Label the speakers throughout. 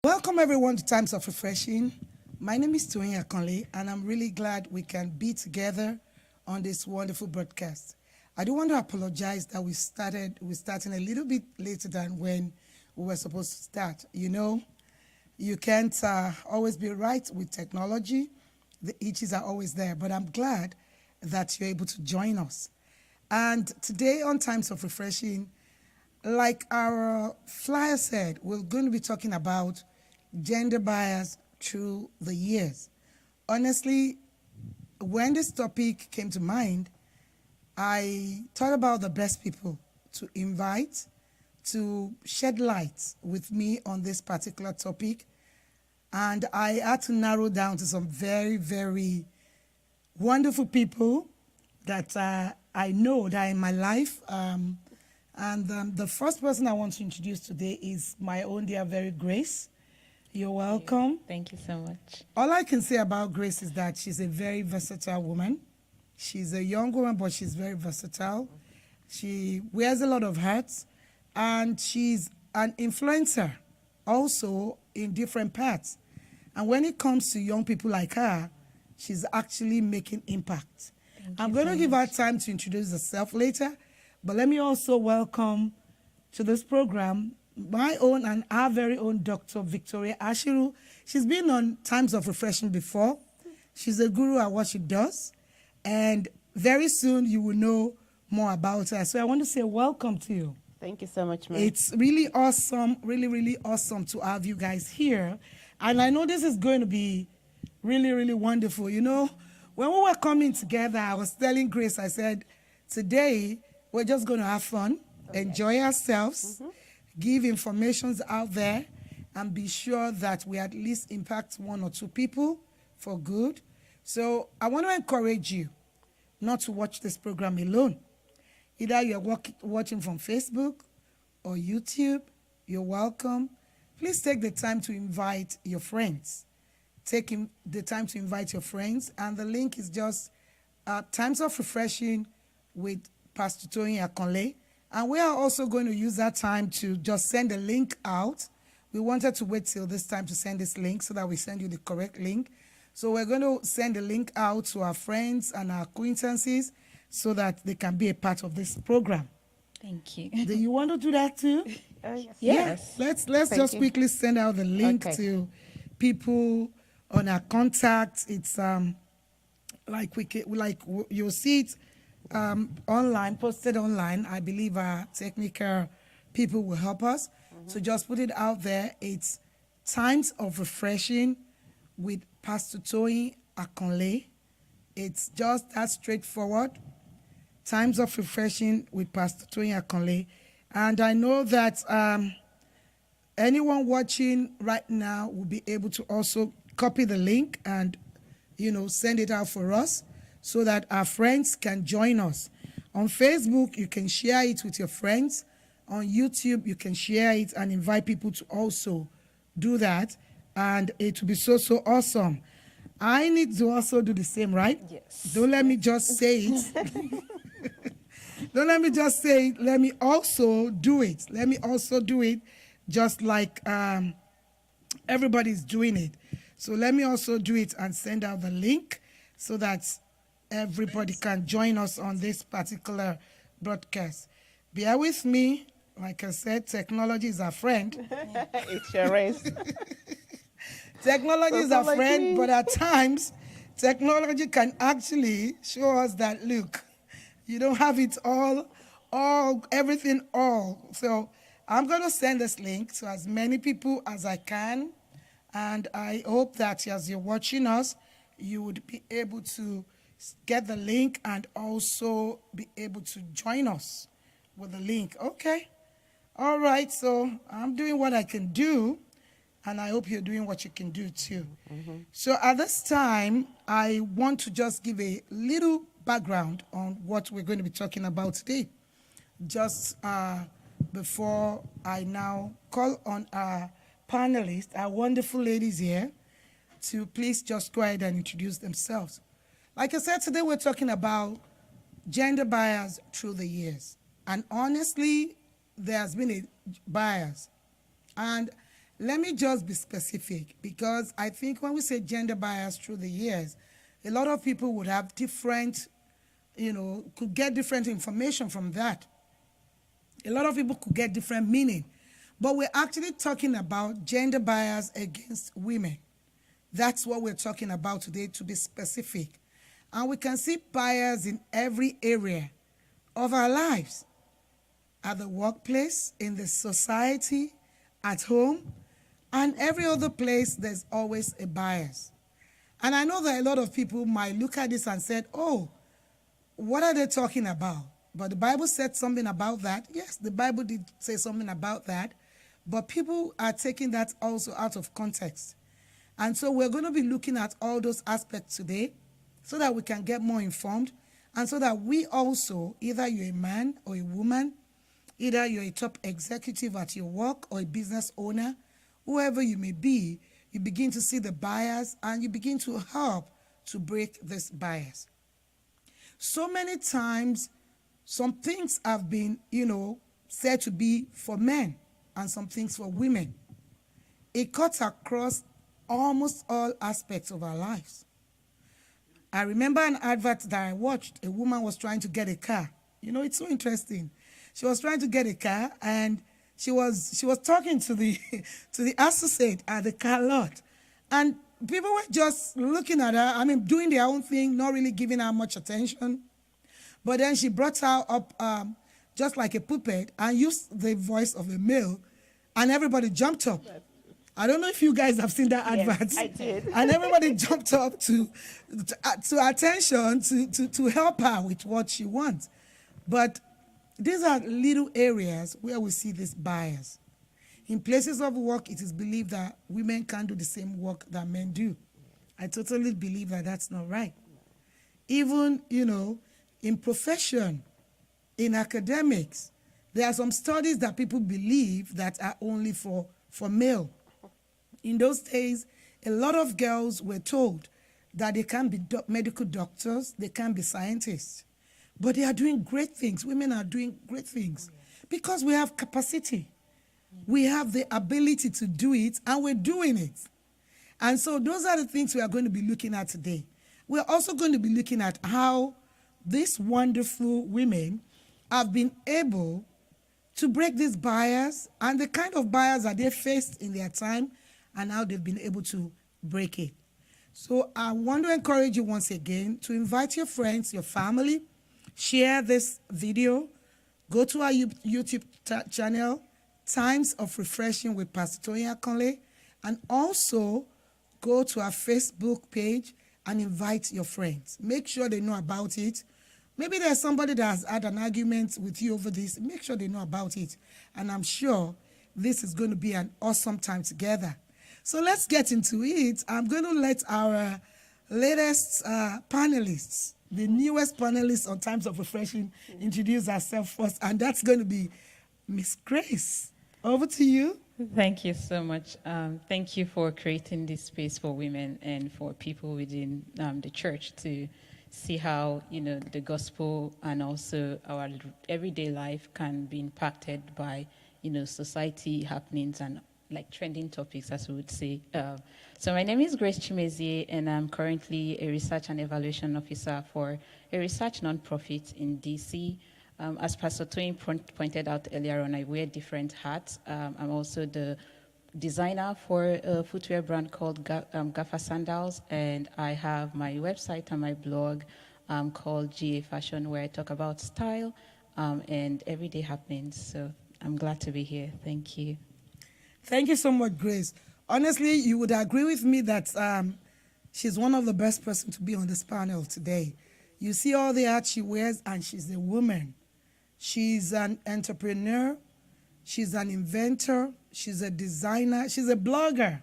Speaker 1: Welcome everyone to Times of Refreshing. My name is Toyin Akanle, and I'm really glad we can be together on this wonderful broadcast. I do want to apologize that we're starting a little bit later than when we were supposed to start. You know, you can't always be right with technology. The itches are always there, but I'm glad that you're able to join us. And today on Times of Refreshing, like our flyer said, we're going to be talking about gender bias through the years. Honestly, when this topic came to mind, I thought about the best people to invite to shed light with me on this particular topic. And I had to narrow down to some very, very wonderful people that I know that are in my life. The first person I want to introduce today is my own dear very Grace. You're welcome.
Speaker 2: Thank you so much.
Speaker 1: All I can say about Grace is that she's a very versatile woman. She's a young woman, but she's very versatile. She wears a lot of hats, and she's an influencer also in different paths. And when it comes to young people like her, she's actually making impact. I'm going to give her time to introduce herself later, but let me also welcome to this program my own and our very own Dr. Victoria Ashiru. She's been on Times of Refreshing before. She's a guru at what she does, and very soon you will know more about her. So I want to say welcome to you.
Speaker 2: Thank you so much, ma'am.
Speaker 1: It's really awesome, really, really awesome to have you guys here. And I know this is going to be really, really wonderful. You know, when we were coming together, I was telling Grace, I said, today we're just going to have fun, enjoy ourselves, give informations out there, and be sure that we at least impact one or two people for good. So I want to encourage you not to watch this program alone. Either you're watching from Facebook or YouTube, you're welcome. Please take the time to invite your friends. The time to invite your friends. And the link is just Times of Refreshing with Pastor Toyin Akanle. And we are also going to use that time to just send a link out. We wanted to wait till this time to send this link so that we send you the correct link. So we're going to send a link out to our friends and our acquaintances so that they can be a part of this program.
Speaker 2: Thank you.
Speaker 1: Do you want to do that too?
Speaker 2: Yes.
Speaker 1: Yeah. Let's just quickly send out the link to people on our contacts. It's you'll see it online, posted online. I believe our technical people will help us. So just put it out there. It's Times of Refreshing with Pastor Toyin Akanle. It's just that straightforward. Times of Refreshing with Pastor Toyin Akanle. And I know that anyone watching right now will be able to also copy the link and, send it out for us so that our friends can join us. On Facebook, you can share it with your friends. On YouTube, you can share it and invite people to also do that. And it will be so, so awesome. I need to also do the same, right?
Speaker 2: Yes.
Speaker 1: Don't let me just say it. Don't let me just say it. Let me also do it. Let me also do it just like everybody's doing it. So let me also do it and send out the link so that everybody can join us on this particular broadcast. Bear with me. Like I said, technology is our friend.
Speaker 2: It sure is.
Speaker 1: Technology is our friend, but at times, technology can actually show us that, look, you don't have it everything all. So I'm going to send this link to as many people as I can. And I hope that as you're watching us, you would be able to get the link and also be able to join us with the link. Okay. All right. So I'm doing what I can do, and I hope you're doing what you can do too. So at this time, I want to just give a little background on what we're going to be talking about today. Just before I now call on our panelists, our wonderful ladies here, to please just go ahead and introduce themselves. Like I said, today we're talking about gender bias through the years. And honestly, there has been a bias. And Let me just be specific, because I think when we say gender bias through the years, a lot of people would have different, could get different information from that. A lot of people could get different meaning. But we're actually talking about gender bias against women. That's what we're talking about today, to be specific. And we can see bias in every area of our lives. At the workplace, in the society, at home, and every other place, there's always a bias. And I know that a lot of people might look at this and said, oh, what are they talking about? But the Bible said something about that. Yes, the Bible did say something about that. But people are taking that also out of context. And so we're going to be looking at all those aspects today so that we can get more informed, and so that we also, either you're a man or a woman, either you're a top executive at your work or a business owner, whoever you may be, you begin to see the bias and you begin to help to break this bias. So many times, some things have been, said to be for men and some things for women. It cuts across almost all aspects of our lives. I remember an advert that I watched. A woman was trying to get a car. It's so interesting. She was trying to get a car, and she was talking to the to the associate at the car lot, and people were just looking at her. Doing their own thing, not really giving her much attention. But then she brought her up just like a puppet and used the voice of a male, and everybody jumped up. I don't know if you guys have seen that advert.
Speaker 2: Yes, I did.
Speaker 1: And everybody jumped up to attention to help her with what she wants. But these are little areas where we see this bias. In places of work, it is believed that women can't do the same work that men do. I totally believe that that's not right. Even, in profession, in academics, there are some studies that people believe that are only for male. In those days, a lot of girls were told that they can be medical doctors, they can be scientists. But they are doing great things. Women are doing great things because we have capacity. We have the ability to do it, and we're doing it. And so those are the things we are going to be looking at today. We're also going to be looking at how these wonderful women have been able to break this bias and the kind of bias that they faced in their time, and how they've been able to break it. So I want to encourage you once again to invite your friends, your family, share this video, go to our YouTube channel, Times of Refreshing with Pastor Toyin Akanle, and also go to our Facebook page and invite your friends. Make sure they know about it. Maybe there's somebody that has had an argument with you over this. Make sure they know about it. And I'm sure this is going to be an awesome time together. So let's get into it. I'm going to let our latest panelists, the newest panelists on Times of Refreshing, introduce ourselves first. And that's going to be Miss Grace. Over to you.
Speaker 2: Thank you so much. Thank you for creating this space for women and for people within the church to see how, the gospel and also our everyday life can be impacted by, society happenings and like trending topics, as we would say. So my name is Grace Chimezie, and I'm currently a research and evaluation officer for a research nonprofit in DC. As Pastor Toyin pointed out earlier on, I wear different hats. I'm also the designer for a footwear brand called Gaffa Sandals, and I have my website and my blog called GA Fashion, where I talk about style and everyday happenings. So I'm glad to be here. Thank you.
Speaker 1: Thank you so much, Grace. Honestly, you would agree with me that she's one of the best persons to be on this panel today. You see all the hats she wears, and she's a woman. She's an entrepreneur. She's an inventor. She's a designer. She's a blogger.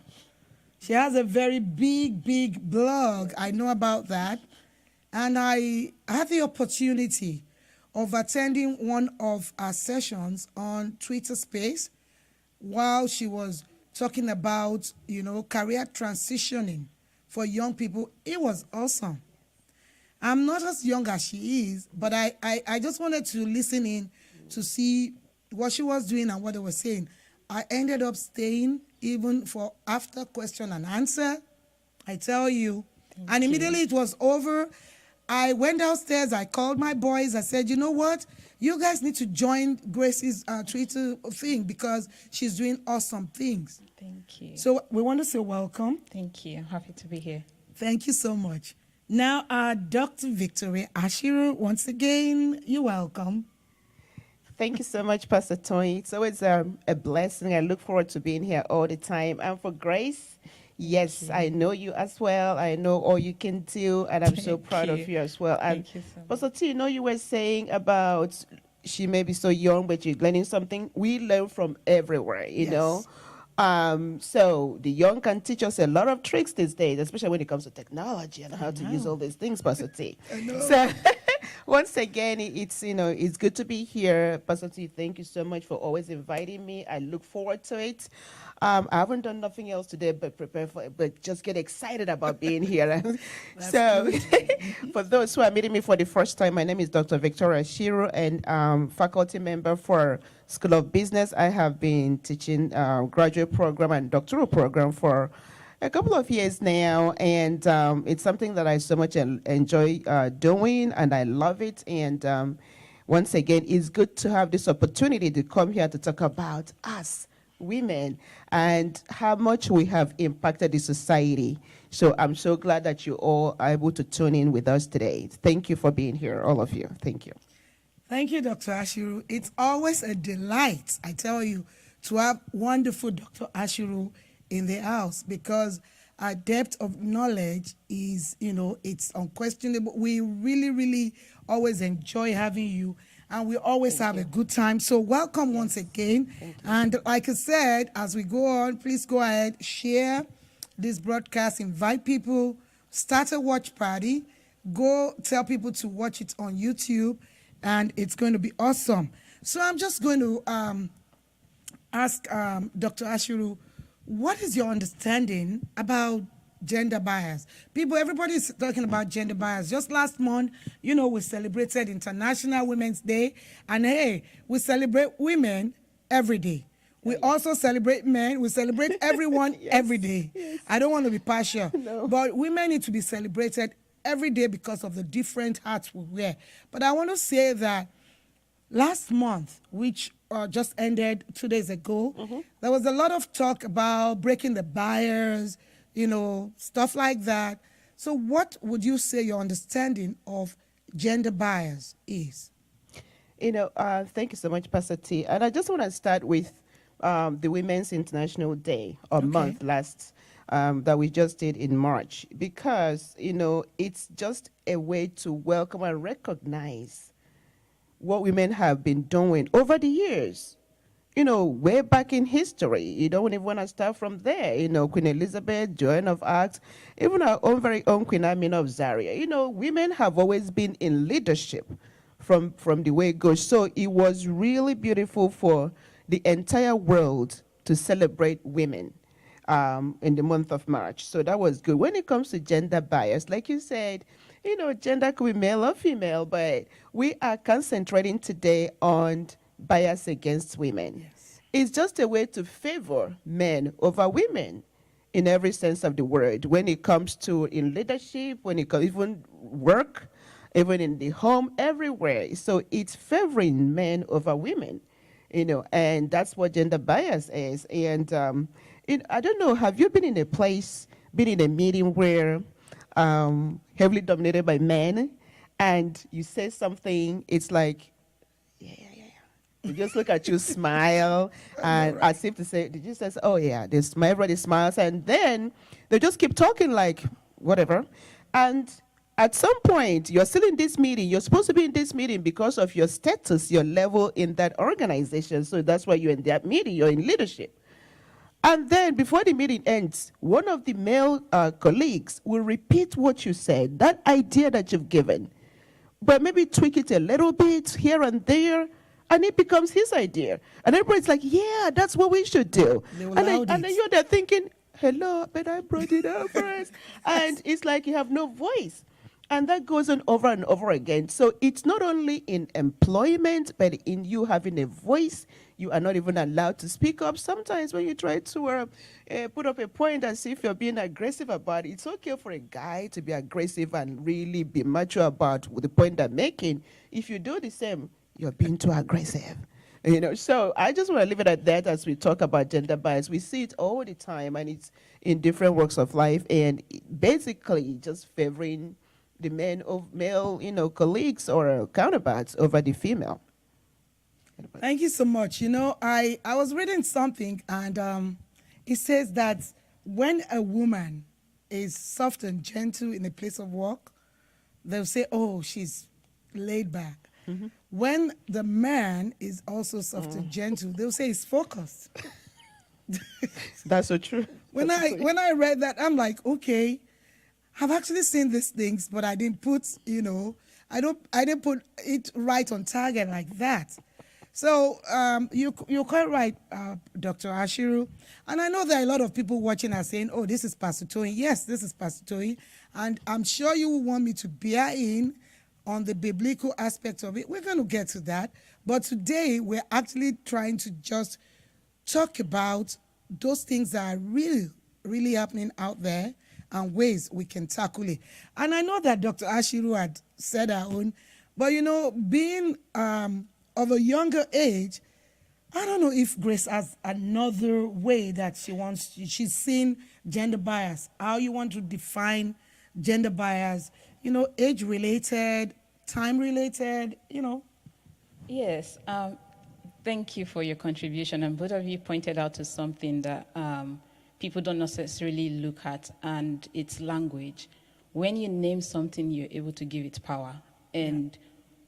Speaker 1: She has a very big blog. I know about that. And I had the opportunity of attending one of our sessions on Twitter Space while she was talking about, career transitioning for young people. It was awesome. I'm not as young as she is, but I just wanted to listen in to see what she was doing and what they were saying. I ended up staying even for after question and answer. I tell you. And immediately it was over. I went downstairs. I called my boys. I said, you know what? You guys need to join Grace's Twitter thing because she's doing awesome things.
Speaker 2: Thank you.
Speaker 1: So we want to say welcome.
Speaker 2: Thank you. Happy to be here.
Speaker 1: Thank you so much. Now, Dr. Victoria Ashiru, once again, you're welcome.
Speaker 3: Thank you so much, Pastor Tony. It's always a blessing. I look forward to being here all the time. And for Grace, yes, I know you as well. I know all you can do, and I'm so proud of you as well. And
Speaker 2: Thank you so much.
Speaker 3: Pastor T, you know, you were saying about she may be so young, but you're learning something. We learn from everywhere, you know. So the young can teach us a lot of tricks these days, especially when it comes to technology and how to use all these things, Pastor T. So once again, it's good to be here. Pastor T, thank you so much for always inviting me. I look forward to it. I haven't done nothing else today but prepare for it, but just get excited about being here. So for those who are meeting me for the first time, my name is Dr. Victoria Shiro, and faculty member for School of Business. I have been teaching graduate program and doctoral program for a couple of years now, and it's something that I so much enjoy doing, and I love it. And once again, it's good to have this opportunity to come here to talk about us women and how much we have impacted the society. So I'm so glad that you all are able to tune in with us today. Thank you for being here, all of you. Thank you.
Speaker 1: Thank you, Dr. Ashiru. It's always a delight, I tell you, to have wonderful Dr. Ashiru in the house because our depth of knowledge is, it's unquestionable. We really, really always enjoy having you, and we always have a good time. So welcome once again. And like I said, as we go on, please go ahead, share this broadcast, invite people, start a watch party, go tell people to watch it on YouTube, and it's going to be awesome. So I'm just going to ask Dr. Ashiru, what is your understanding about gender bias? Everybody is talking about gender bias. Just last month, we celebrated International Women's Day, and hey, we celebrate women every day. We also celebrate men. We celebrate everyone every day. Yes. I don't want to be partial, but women need to be celebrated every day because of the different hats we wear. But I want to say that last month, which just ended 2 days ago, there was a lot of talk about breaking the barriers, stuff like that. So what would you say your understanding of gender bias is?
Speaker 3: Thank you so much, Pastor T. And I just want to start with the Women's International Day or month last that we just did in March, because, it's just a way to welcome and recognize what women have been doing over the years, way back in history. You don't even want to start from there. Queen Elizabeth, Joan of Arc, even our own very own Queen Amina of Zaria. Women have always been in leadership from the way it goes. So it was really beautiful for the entire world to celebrate women in the month of March. So that was good. When it comes to gender bias, like you said, gender could be male or female, but we are concentrating today on bias against women. Yes. It's just a way to favor men over women in every sense of the word. When it comes to in leadership, when it comes even work, even in the home, everywhere. So it's favoring men over women, and that's what gender bias is. And I don't know, have you been in a meeting where heavily dominated by men, and you say something, it's like, yeah. They just look at you, smile, and as if to say, did you say, oh yeah, they smile, everybody smiles, and then they just keep talking like, whatever. And at some point, you're still in this meeting, you're supposed to be in this meeting because of your status, your level in that organization, so that's why you're in that meeting, you're in leadership. And then before the meeting ends, one of the male colleagues will repeat what you said, that idea that you've given, but maybe tweak it a little bit here and there, and it becomes his idea. And everybody's like, yeah, that's what we should do. And then you're there thinking, hello, but I brought it up first. And it's like you have no voice. And that goes on over and over again. So it's not only in employment, but in you having a voice. You are not even allowed to speak up. Sometimes when you try to put up a point as if you're being aggressive about it, it's okay for a guy to be aggressive and really be mature about the point they're making. If you do the same, you're being too aggressive. So I just want to leave it at that as we talk about gender bias. We see it all the time, and it's in different walks of life, and basically just favoring the male, colleagues or counterparts over the female.
Speaker 1: Thank you so much. I was reading something, and it says that when a woman is soft and gentle in a place of work, they'll say, oh, she's laid back. Mm-hmm. When the man is also soft and gentle, they'll say he's focused.
Speaker 3: That's so true.
Speaker 1: When I read that, I'm like, okay, I've actually seen these things, but I didn't put, I didn't put it right on target like that. So you're quite right, Dr. Ashiru. And I know there are a lot of people watching are saying, oh, this is Pastor Tony. Yes, this is Pastor Tony. And I'm sure you will want me to bear in on the biblical aspect of it. We're going to get to that. But today, we're actually trying to just talk about those things that are really, really happening out there and ways we can tackle it. And I know that Dr. Ashiru had said her own, but being of a younger age, I don't know if Grace has another way that she's seen gender bias, how you want to define gender bias, age-related, time-related,
Speaker 2: Yes. Thank you for your contribution. And both of you pointed out to something that people don't necessarily look at, and it's language. When you name something, you're able to give it power. And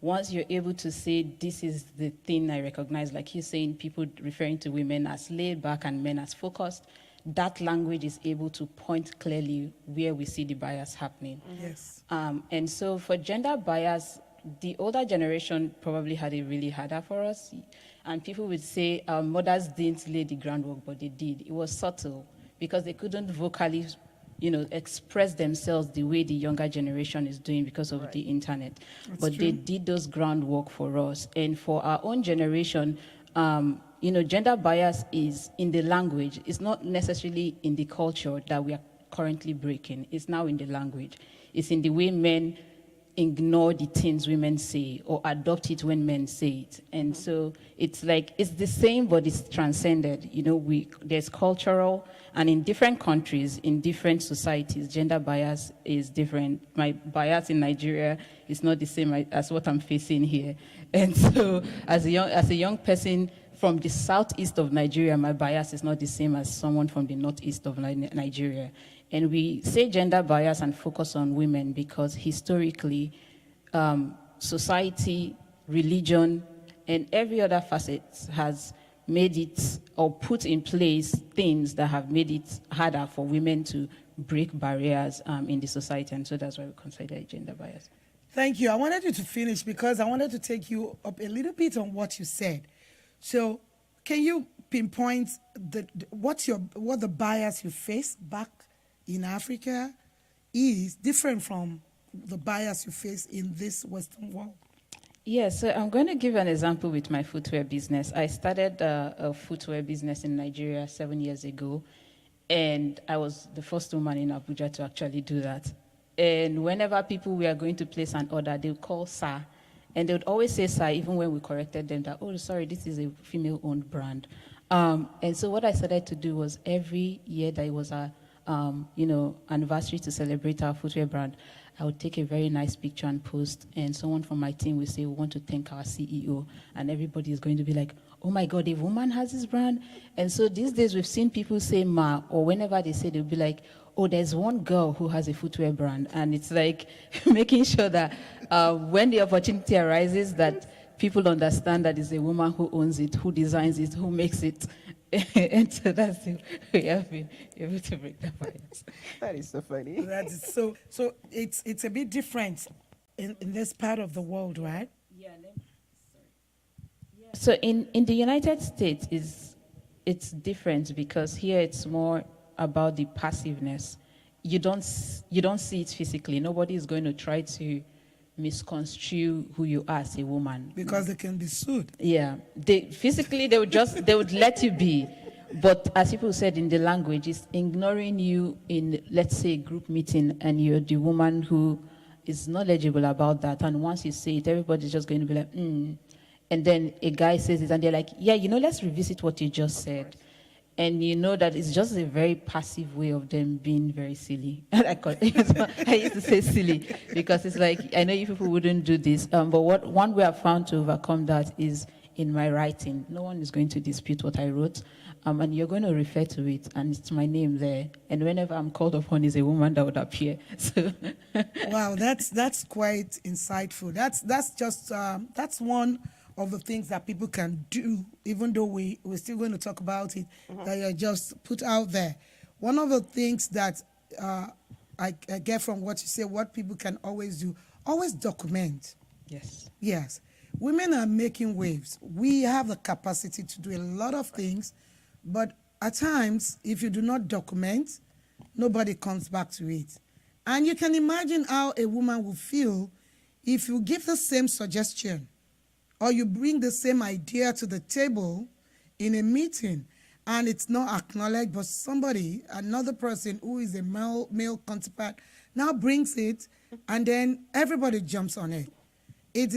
Speaker 2: once you're able to say, this is the thing I recognize, like you're saying, people referring to women as laid back and men as focused, that language is able to point clearly where we see the bias happening.
Speaker 1: Yes.
Speaker 2: And so for gender bias, the older generation probably had it really harder for us. And people would say our mothers didn't lay the groundwork, but they did. It was subtle because they couldn't vocally, express themselves the way the younger generation is doing because of the internet.
Speaker 1: That's
Speaker 2: but
Speaker 1: true.
Speaker 2: They did those groundwork for us. And for our own generation, gender bias is in the language. It's not necessarily in the culture that we are currently breaking. It's now in the language. It's in the way men ignore the things women say or adopt it when men say it. And so it's like, it's the same, but it's transcended. There's cultural, and in different countries, in different societies, gender bias is different. My bias in Nigeria is not the same as what I'm facing here. And so as a young person from the southeast of Nigeria, my bias is not the same as someone from the northeast of Nigeria. And we say gender bias and focus on women because historically, society, religion, and every other facet has made it or put in place things that have made it harder for women to break barriers in the society. And so that's why we consider it gender bias.
Speaker 1: Thank you. I wanted you to finish because I wanted to take you up a little bit on what you said. So can you pinpoint what the bias you face back in Africa is different from the bias you face in this Western world?
Speaker 2: Yes, so I'm going to give an example with my footwear business. I started a footwear business in Nigeria 7 years ago, and I was the first woman in Abuja to actually do that. And whenever people were going to place an order, they would call Sir, and they would always say Sir, even when we corrected them that, oh, sorry, this is a female-owned brand. And so what I started to do was every year that it was a anniversary to celebrate our footwear brand, I would take a very nice picture and post, and someone from my team will say, we want to thank our CEO, and everybody is going to be like, oh my God, a woman has this brand? And so these days we've seen people say ma, or whenever they say, they'll be like, oh, there's one girl who has a footwear brand. And it's like making sure that when the opportunity arises, that people understand that it's a woman who owns it, who designs it, who makes it. And so that's the way I've been able to break that bias.
Speaker 3: That is so funny.
Speaker 1: That is so it's a bit different in this part of the world, right?
Speaker 2: So in the United States, it's different because here it's more about the passiveness. you don't see it physically. Nobody is going to try to misconstrue who you are as a woman.
Speaker 1: Because they can be sued.
Speaker 2: Yeah, physically they would let you be, but as people said in the language, it's ignoring you in, let's say, a group meeting, and you're the woman who is knowledgeable about that, and once you say it, everybody's just going to be like, and then a guy says it, and they're like, yeah, let's revisit what you just said. And you know that it's just a very passive way of them being very silly. I used to say silly because it's like, I know you people wouldn't do this, but one way I've found to overcome that is in my writing. No one is going to dispute what I wrote, and you're going to refer to it, and it's my name there. And whenever I'm called upon, is a woman that would appear. So,
Speaker 1: Wow, that's quite insightful. That's one of the things that people can do, even though we're still going to talk about it, that you just put out there. One of the things that I get from what you say, what people can always do, always document.
Speaker 2: yes.
Speaker 1: Yes. Women are making waves. We have the capacity to do a lot of things, but at times, if you do not document, nobody comes back to it. And you can imagine how a woman will feel if you give the same suggestion or you bring the same idea to the table in a meeting and it's not acknowledged, but another person who is a male counterpart now brings it, and then everybody jumps on it. It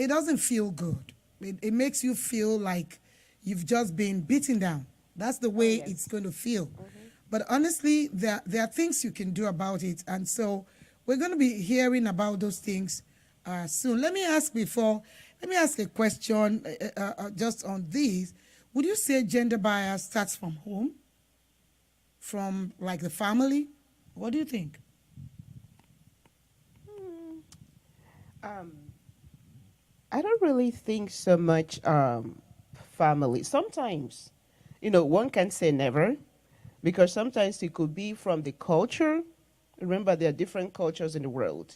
Speaker 1: doesn't feel good. It makes you feel like you've just been beaten down. That's the way it's going to feel. But honestly, there are things you can do about it. And so we're going to be hearing about those things soon. Let me ask a question just on these. Would you say gender bias starts from home? From like the family? What do you think?
Speaker 3: I don't really think so much family. Sometimes, one can say never, because sometimes it could be from the culture. Remember, there are different cultures in the world.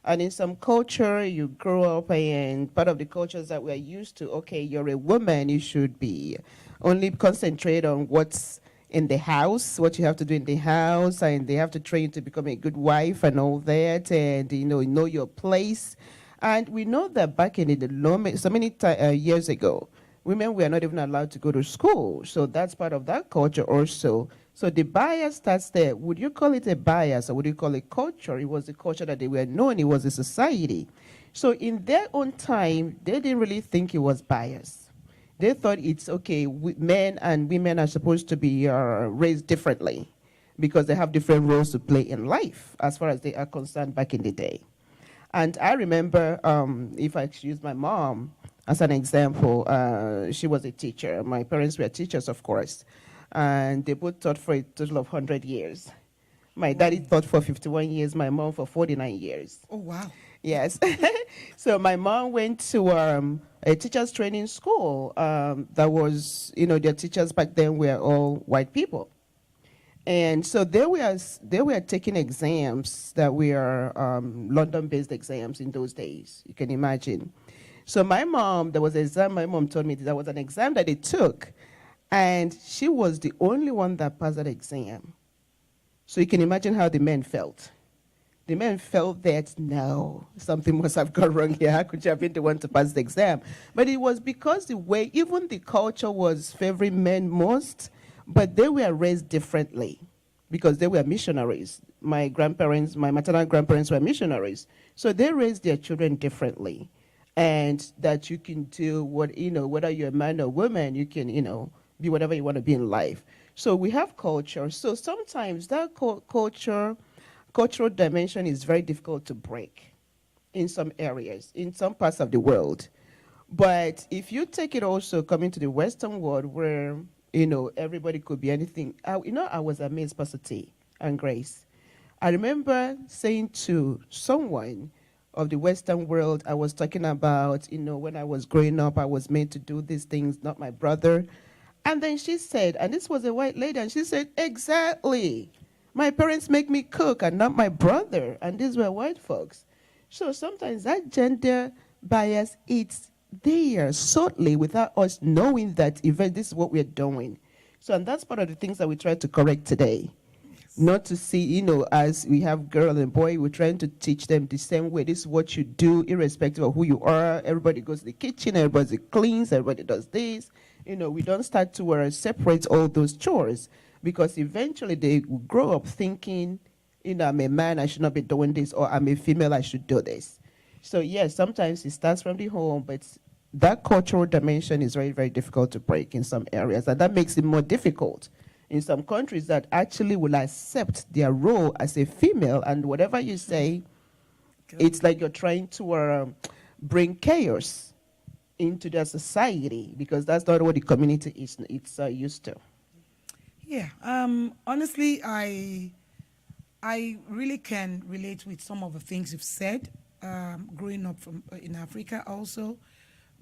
Speaker 3: And in some culture, you grow up and part of the cultures that we're used to, okay, you're a woman, you should be only concentrate on what's in the house, what you have to do in the house, and they have to train you to become a good wife and all that, and, know your place. And we know that back in so many years ago, women were not even allowed to go to school. So that's part of that culture also. So the bias starts there. Would you call it a bias or would you call it culture? It was the culture that they were known. It was a society. So in their own time, they didn't really think it was bias. They thought it's okay, men and women are supposed to be raised differently because they have different roles to play in life as far as they are concerned back in the day. And I remember, if I use my mom as an example, she was a teacher. My parents were teachers, of course. And they both taught for a total of 100 years. My daddy taught for 51 years, my mom for 49 years.
Speaker 1: Oh, wow.
Speaker 3: Yes. So my mom went to a teacher's training school that was, their teachers back then were all white people. And so they were taking exams that were London-based exams in those days, you can imagine. So my mom, there was an exam, my mom told me there was an exam that they took, and she was the only one that passed that exam. So you can imagine how the men felt. The men felt that, no, something must have gone wrong here. How could you have been the one to pass the exam? But it was because the way, even the culture was favoring men most, but they were raised differently because they were missionaries. My maternal grandparents were missionaries. So they raised their children differently. And that you can do whether you're a man or woman, you can, be whatever you want to be in life. So we have culture. So sometimes that cultural dimension is very difficult to break in some areas, in some parts of the world. But if you take it also coming to the Western world where, everybody could be anything. I was amazed, Pastor T and Grace. I remember saying to someone of the Western world, I was talking about, when I was growing up, I was made to do these things, not my brother. And then she said, and this was a white lady, and she said, exactly. My parents make me cook and not my brother. And these were white folks. So sometimes that gender bias, it's there subtly without us knowing that this is what we're doing. So, and that's part of the things that we try to correct today. Not to see, as we have girl and boy, we're trying to teach them the same way. This is what you do, irrespective of who you are. Everybody goes to the kitchen, everybody cleans, everybody does this. We don't start to separate all those chores, because eventually they will grow up thinking, I'm a man, I should not be doing this, or I'm a female, I should do this. So yes, sometimes it starts from the home, but that cultural dimension is very, very difficult to break in some areas, and that makes it more difficult in some countries that actually will accept their role as a female, and whatever you say, it's like you're trying to bring chaos into their society, because that's not what the community is used to.
Speaker 1: Yeah, honestly, I really can relate with some of the things you've said, growing up in Africa also.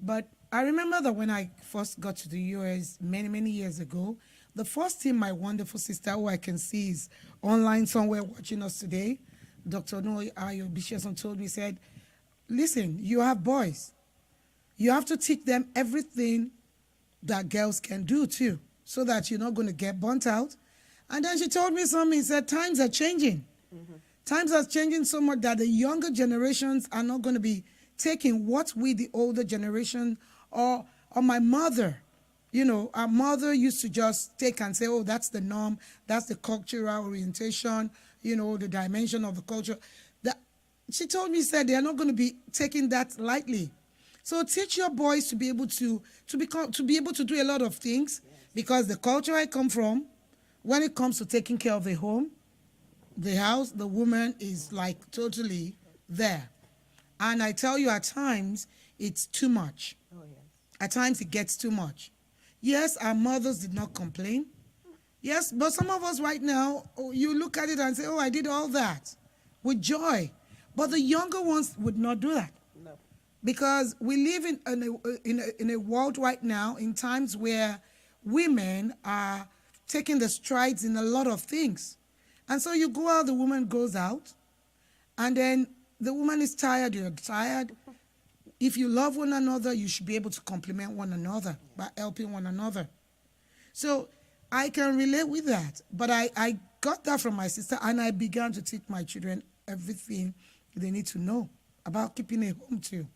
Speaker 1: But I remember that when I first got to the US many, many years ago, the first thing my wonderful sister, who I can see is online somewhere watching us today, Dr. Ayo Bishop told me, said, listen, you have boys. You have to teach them everything that girls can do too, so that you're not going to get burnt out. And then she told me something, said, times are changing. Mm-hmm. Times are changing so much that the younger generations are not going to be taking what we, the older generation, or my mother, our mother used to just take and say, oh, that's the norm, that's the cultural orientation, the dimension of the culture. She told me, said, they are not going to be taking that lightly. So teach your boys to be able to be able to do a lot of things, because the culture I come from, when it comes to taking care of the home, the house, the woman is like totally there. And I tell you, at times, it's too much. Oh, yes. At times, it gets too much. Yes, our mothers did not complain. Yes, but some of us right now, you look at it and say, oh, I did all that with joy. But the younger ones would not do that. No. Because we live in a world right now, in times where women are taking the strides in a lot of things. And so you go out, the woman goes out, and then the woman is tired, you're tired. If you love one another, you should be able to complement one another by helping one another. So I can relate with that. But I got that from my sister, and I began to teach my children everything they need to know about keeping a home too.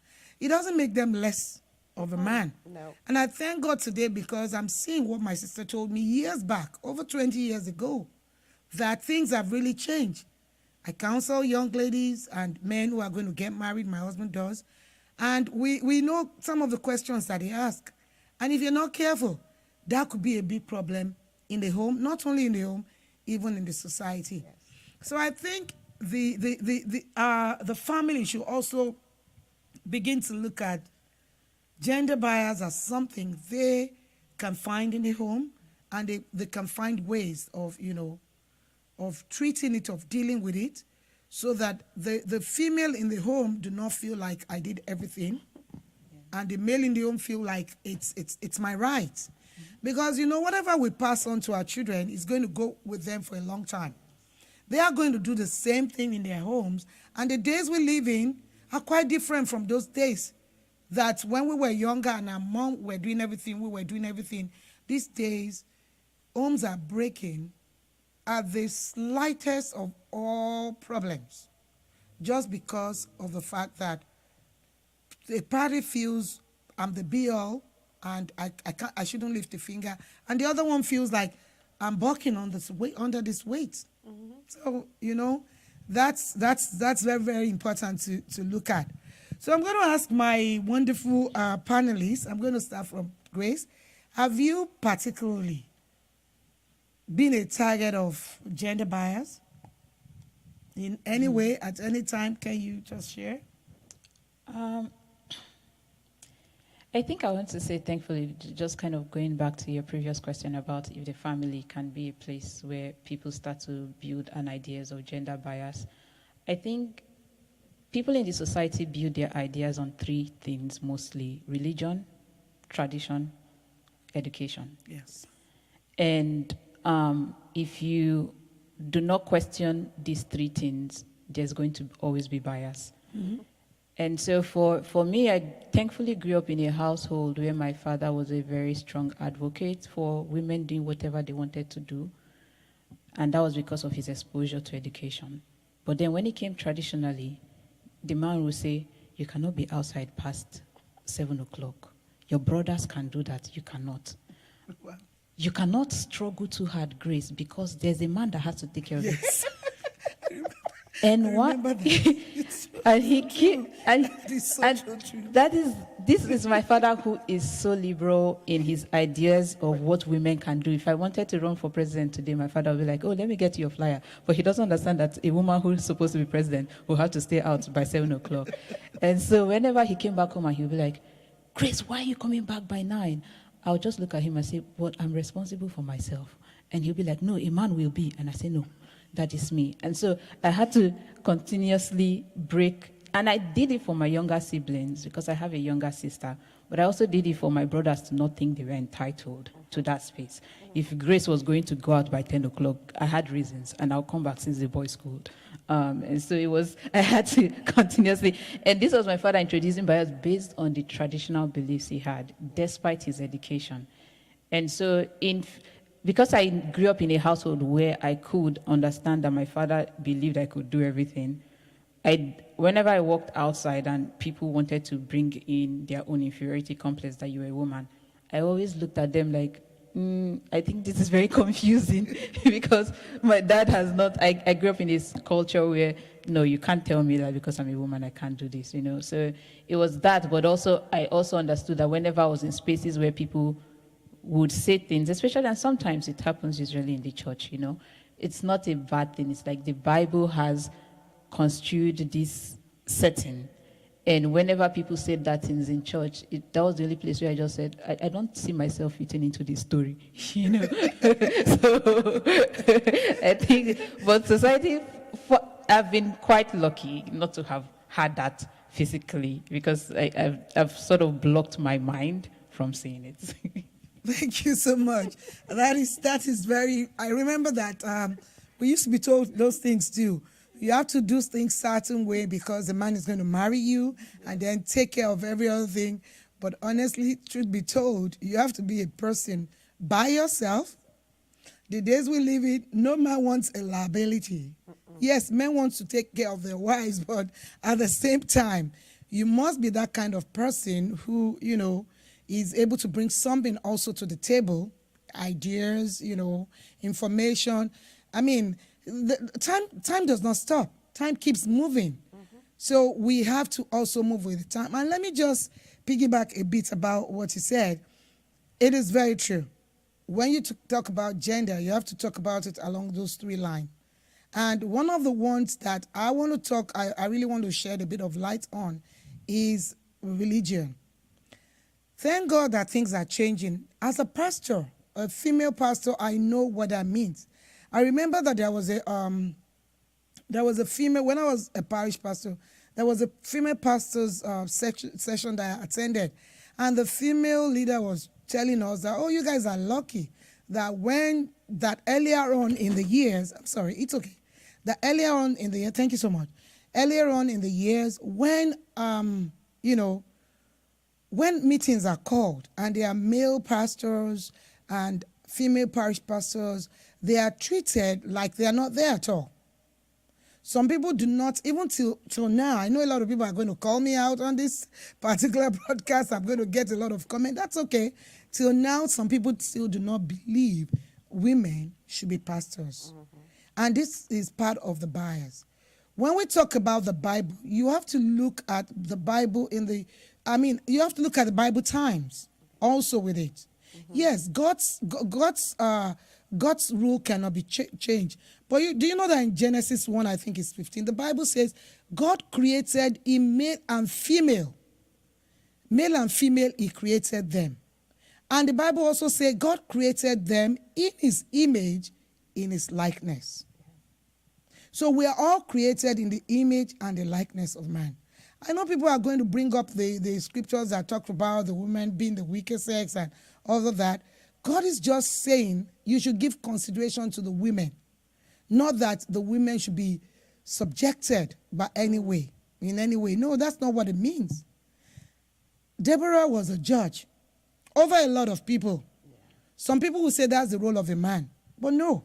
Speaker 1: It doesn't make them less of a man. No. And I thank God today, because I'm seeing what my sister told me years back, over 20 years ago, that things have really changed. I counsel young ladies and men who are going to get married, my husband does, and we know some of the questions that they ask. And if you're not careful, that could be a big problem in the home, not only in the home, even in the society. Yes. So I think the family should also begin to look at gender bias as something they can find in the home, and they can find ways of, of treating it, of dealing with it, so that the female in the home do not feel like I did everything, and the male in the home feel like it's my right. Because, whatever we pass on to our children is going to go with them for a long time. They are going to do the same thing in their homes, and the days we live in are quite different from those days that when we were younger and our mom were doing everything, we were doing everything. These days, homes are breaking at the slightest of all problems, just because of the fact that the party feels I'm the be-all and I shouldn't lift a finger, and the other one feels like I'm bucking on this weight, under this weight. Mm-hmm. So, that's very, very important to look at. So I'm going to ask my wonderful panelists. I'm going to start from Grace. Have you particularly been a target of gender bias in any way, at any time? Can you just share?
Speaker 2: I think I want to say, thankfully, just kind of going back to your previous question about if the family can be a place where people start to build an ideas of gender bias. I think people in the society build their ideas on three things mostly: religion, tradition, education.
Speaker 1: Yes. And
Speaker 2: if you do not question these three things, there's going to always be bias. Mm-hmm. And so for me, I thankfully grew up in a household where my father was a very strong advocate for women doing whatever they wanted to do. And that was because of his exposure to education. But then when it came traditionally, the man would say, you cannot be outside past 7 o'clock. Your brothers can do that, you cannot.
Speaker 1: Wow.
Speaker 2: You cannot struggle too hard, Grace, because there's a man that has to take care of it.
Speaker 1: Yes.
Speaker 2: And what? And he keep and,
Speaker 1: This is
Speaker 2: and
Speaker 1: so true.
Speaker 2: this is my father, who is so liberal in his ideas of what women can do. If I wanted to run for president today, my father would be like, "Oh, let me get you your flyer." But he doesn't understand that a woman who is supposed to be president will have to stay out by 7 o'clock. And so whenever he came back home, and he would be like, "Grace, why are you coming back by 9?" I'll just look at him and say, "But I'm responsible for myself." And he'll be like, "No, a man will be." And I say, "No, that is me." And so I had to continuously break. And I did it for my younger siblings because I have a younger sister. But I also did it for my brothers to not think they were entitled to that space. If Grace was going to go out by 10 o'clock, I had reasons. And I'll come back since the boys' school. And so I had to continuously. And this was my father introducing bias based on the traditional beliefs he had, despite his education. And so because I grew up in a household where I could understand that my father believed I could do everything, whenever I walked outside and people wanted to bring in their own inferiority complex that you're a woman, I always looked at them like, I think this is very confusing because my dad has not, I grew up in this culture where, no, you can't tell me that because I'm a woman, I can't do this, So it was that, but also, I also understood that whenever I was in spaces where people would say things, especially, and sometimes it happens usually in the church, it's not a bad thing. It's like the Bible has construed this setting. And whenever people said that things in church, that was the only place where I just said, I don't see myself fitting into this story, So I think, but society, I've been quite lucky not to have had that physically because I've sort of blocked my mind from seeing it.
Speaker 1: Thank you so much. That is very, I remember that we used to be told those things too. You have to do things certain way because the man is going to marry you and then take care of every other thing. But honestly, truth be told, you have to be a person by yourself. The days we live in, no man wants a liability. Yes, men want to take care of their wives, but at the same time, you must be that kind of person who, is able to bring something also to the table, ideas, information. I mean, time does not stop. Time keeps moving. So we have to also move with the time. And let me just piggyback a bit about what you said. It is very true. When you talk about gender, you have to talk about it along those 3 lines. And one of the ones that I want to I really want to shed a bit of light on is religion. Thank God that things are changing. As a pastor, a female pastor, I know what that means. I remember that there was a female, when I was a parish pastor, there was a female pastor's session that I attended. And the female leader was telling us that, oh, you guys are lucky that earlier on in the years, I'm sorry, it's okay. That earlier on in the year, thank you so much. Earlier on in the years when, when meetings are called and there are male pastors and female parish pastors, they are treated like they are not there at all. Some people do not, even till now, I know a lot of people are going to call me out on this particular broadcast. I'm going to get a lot of comment. That's okay. Till now, some people still do not believe women should be pastors. And this is part of the bias. When we talk about the Bible, you have to look at the Bible you have to look at the Bible times also with it. Yes, God's rule cannot be changed. But do you know that in Genesis 1, I think it's 15, the Bible says God created in male and female. Male and female, he created them. And the Bible also says God created them in his image, in his likeness. So we are all created in the image and the likeness of man. I know people are going to bring up the scriptures that talk about the woman being the weaker sex and all of that. God is just saying you should give consideration to the women. Not that the women should be subjected by any way, in any way. No, that's not what it means. Deborah was a judge over a lot of people. Some people will say that's the role of a man. But no,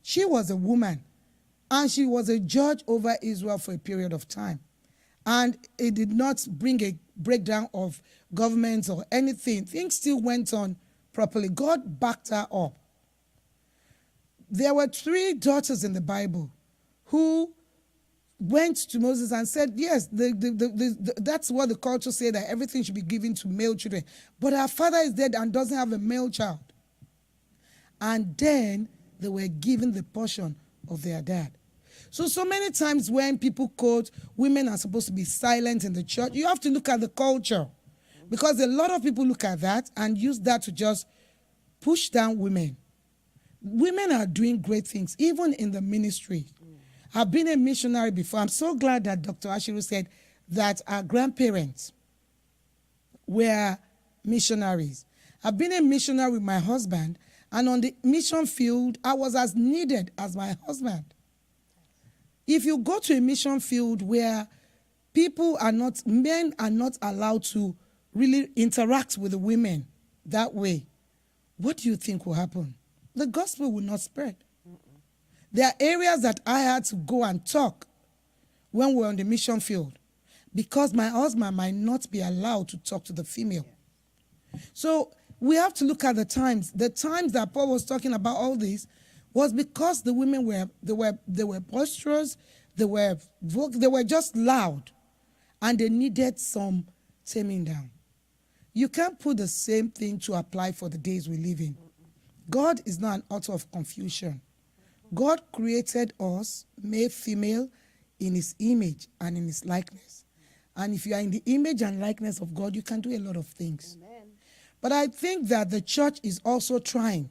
Speaker 1: She was a woman, and she was a judge over Israel for a period of time. And it did not bring a breakdown of governments or anything. Things still went on properly. God backed her up. There were 3 daughters in the Bible who went to Moses and said, yes, that's what the culture said, that everything should be given to male children. But our father is dead and doesn't have a male child. And then they were given the portion of their dad. So many times when people quote, women are supposed to be silent in the church, you have to look at the culture. Because a lot of people look at that and use that to just push down women. Women are doing great things, even in the ministry. I've been a missionary before. I'm so glad that Dr. Ashiru said that our grandparents were missionaries. I've been a missionary with my husband, and on the mission field, I was as needed as my husband. If you go to a mission field where men are not allowed to really interact with the women that way, what do you think will happen? The gospel will not spread. There are areas that I had to go and talk when we were on the mission field because my husband might not be allowed to talk to the female. So we have to look at the times. The times that Paul was talking about all this was because the women were boisterous, they were just loud, and they needed some taming down. You can't put the same thing to apply for the days we live in. God is not an author of confusion. God created us, male, female, in his image and in his likeness. And if you are in the image and likeness of God, you can do a lot of things. Amen. But I think that the church is also trying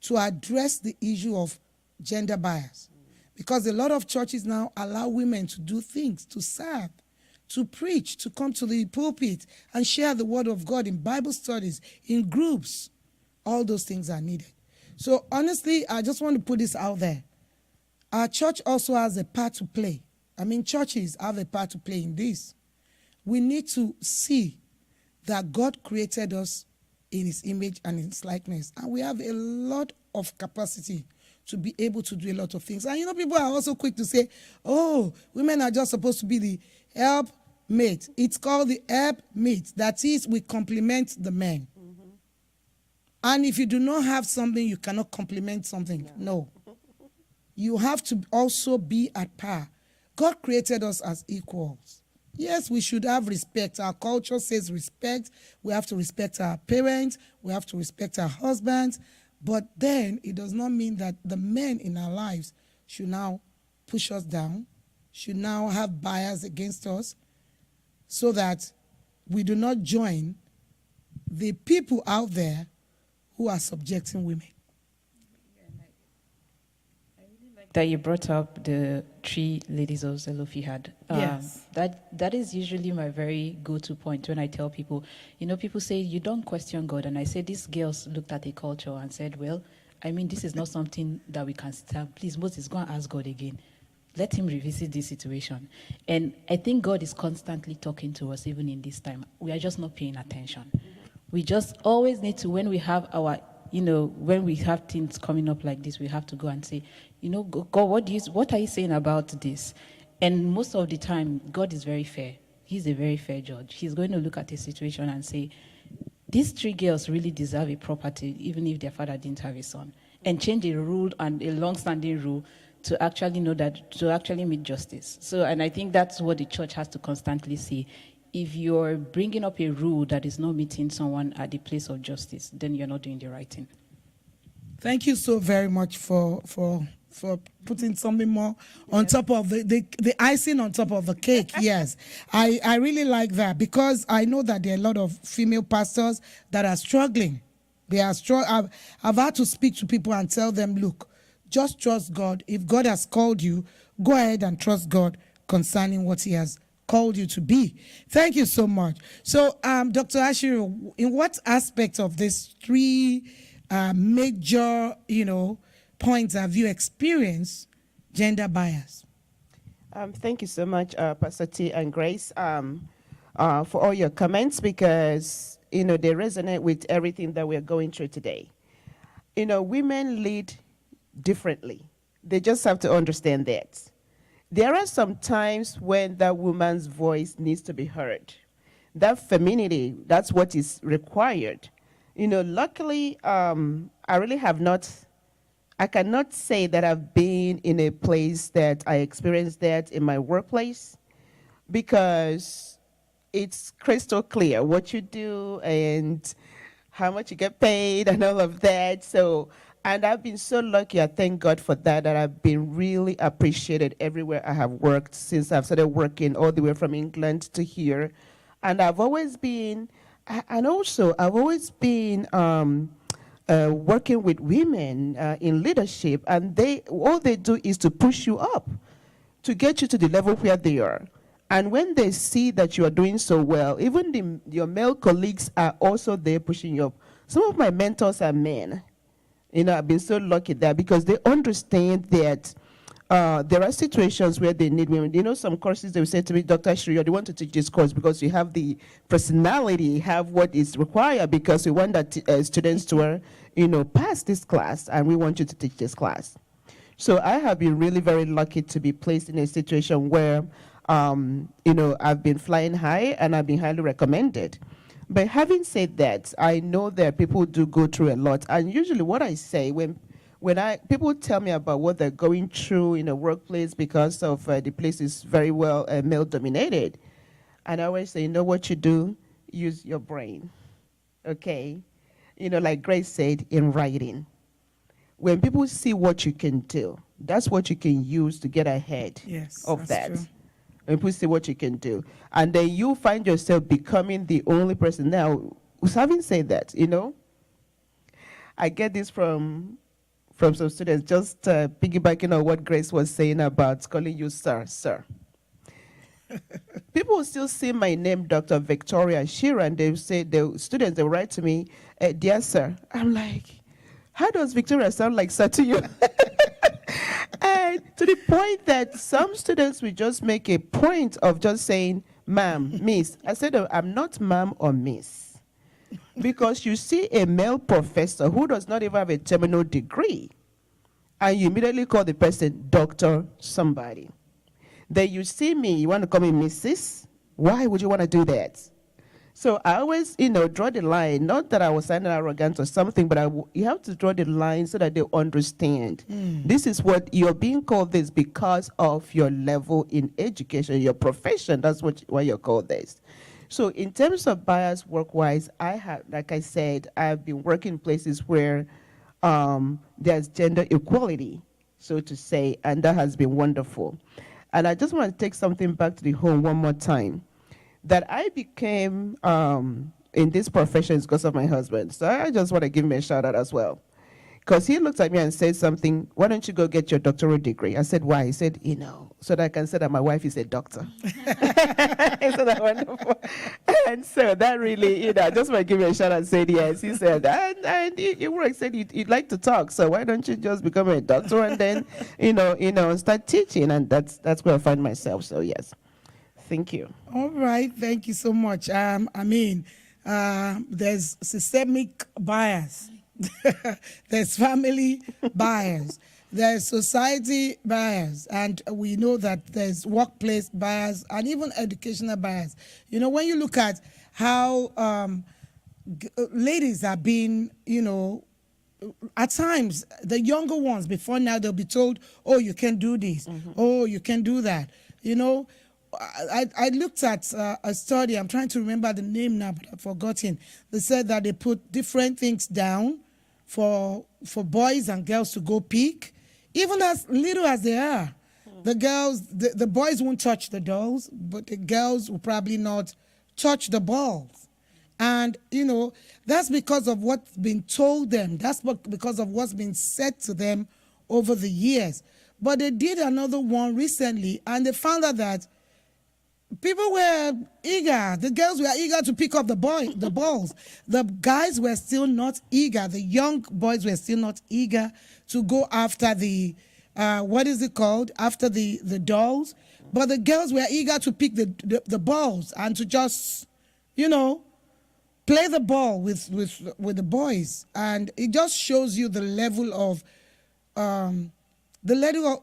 Speaker 1: to address the issue of gender bias. Because a lot of churches now allow women to do things, to serve, to preach, to come to the pulpit and share the word of God in Bible studies, in groups. All those things are needed. So honestly, I just want to put this out there. Our church also has a part to play. I mean, churches have a part to play in this. We need to see that God created us in his image and in his likeness. And we have a lot of capacity to be able to do a lot of things. And you know, people are also quick to say, oh, women are just supposed to be the helpmate. It's called the helpmate. That is, we complement the men. And if you do not have something, you cannot complement something. No. You have to also be at par. God created us as equals. Yes, we should have respect. Our culture says respect. We have to respect our parents. We have to respect our husbands. But then it does not mean that the men in our lives should now push us down, should now have bias against us, so that we do not join the people out there who are subjecting women.
Speaker 2: I really like that you brought up the 3 ladies of Zelophehad.
Speaker 1: Yes.
Speaker 2: That is usually my very go-to point when I tell people, you know, people say, you don't question God. And I say, these girls looked at a culture and said, well, I mean, this is not something that we can stand. Please, Moses, go and ask God again. Let him revisit this situation. And I think God is constantly talking to us, even in this time. We are just not paying attention. We just always need to, when we have our, you know, when we have things coming up like this, we have to go and say, you know, God, what are you saying about this? And most of the time, God is very fair. He's a very fair judge. He's going to look at a situation and say, these 3 girls really deserve a property, even if their father didn't have a son. And change a rule, and a long-standing rule, to actually know that, to actually meet justice. So, and I think that's what the church has to constantly see. If you're bringing up a rule that is not meeting someone at the place of justice, then you're not doing the right thing.
Speaker 1: Thank you so very much for putting something more on top of the icing on top of the cake. Yes, I really like that, because I know that there are a lot of female pastors that are struggling. They are I've had to speak to people and tell them, look, just trust God. If God has called you, go ahead and trust God concerning what he has called you to be. Thank you so much. So, Dr. Ashiru, in what aspect of these 3 major, points have you experienced gender bias?
Speaker 3: Thank you so much, Pastor T and Grace, for all your comments, because, they resonate with everything that we're going through today. Women lead differently They just have to understand that. There are some times when that woman's voice needs to be heard. That femininity, that's what is required. Luckily, I really have not, I cannot say that I've been in a place that I experienced that in my workplace, because it's crystal clear what you do and how much you get paid and all of that. So, and I've been so lucky, I thank God for that, that I've been really appreciated everywhere I have worked since I've started working all the way from England to here. And I've always been, and also I've always been working with women in leadership, and all they do is to push you up, to get you to the level where they are. And when they see that you are doing so well, even your male colleagues are also there pushing you up. Some of my mentors are men. I've been so lucky there, because they understand that there are situations where they need women. Some courses they will say to me, Dr. Ashiru, you want to teach this course because you have the personality, have what is required, because we want that students to, pass this class, and we want you to teach this class. So I have been really very lucky to be placed in a situation where, I've been flying high and I've been highly recommended. But having said that, I know that people do go through a lot. And usually what I say when people tell me about what they're going through in a workplace because of the place is very well male dominated, and I always say, what you do? Use your brain, okay? Like Grace said, in writing. When people see what you can do, that's what you can use to get ahead of that.
Speaker 1: True.
Speaker 3: When people see what you can do. And then you find yourself becoming the only person. Now, having said that, I get this from some students, just piggybacking on what Grace was saying about calling you sir. People will still see my name, Dr. Victoria Shiro, and they say, the students, they write to me, dear sir. I'm like, how does Victoria sound like sir to you? And to the point that some students will just make a point of just saying, ma'am, miss. I said, I'm not ma'am or miss. Because you see a male professor who does not even have a terminal degree, and you immediately call the person Dr. somebody. Then you see me, you want to call me Mrs.? Why would you want to do that? So I always, draw the line. Not that I was sounding arrogant or something, but you have to draw the line so that they understand. This is what you're being called this because of your level in education, your profession. That's why you're called this. So in terms of bias work-wise, I have, like I said, I've been working places where there's gender equality, so to say, and that has been wonderful. And I just want to take something back to the home one more time. That I became in this profession is because of my husband. So I just want to give him a shout out as well. Because he looked at me and said something, why don't you go get your doctoral degree? I said, why? He said, so that I can say that my wife is a doctor. Isn't that wonderful? And so that really, I just want to give him a shout out and said yes. He said, and he said you'd like to talk, so why don't you just become a doctor and then, start teaching? And that's where I find myself, so yes. Thank you.
Speaker 1: All right, thank you so much. There's systemic bias. There's family bias. There's society bias. And we know that there's workplace bias and even educational bias. When you look at how ladies are being, at times, the younger ones, before now, they'll be told, oh, you can do this. Oh, you can do that. I looked at a study, I'm trying to remember the name now, but I've forgotten. They said that they put different things down for boys and girls to go pick, even as little as they are. The girls, the boys won't touch the dolls, but the girls will probably not touch the balls. And, that's because of what's been told them. That's because of what's been said to them over the years. But they did another one recently, and they found out that people were eager. The girls were eager to pick up the balls. The guys were still not eager. The young boys were still not eager to go after the, after the dolls. But the girls were eager to pick the balls and to just, play the ball with the boys. And it just shows you the level of the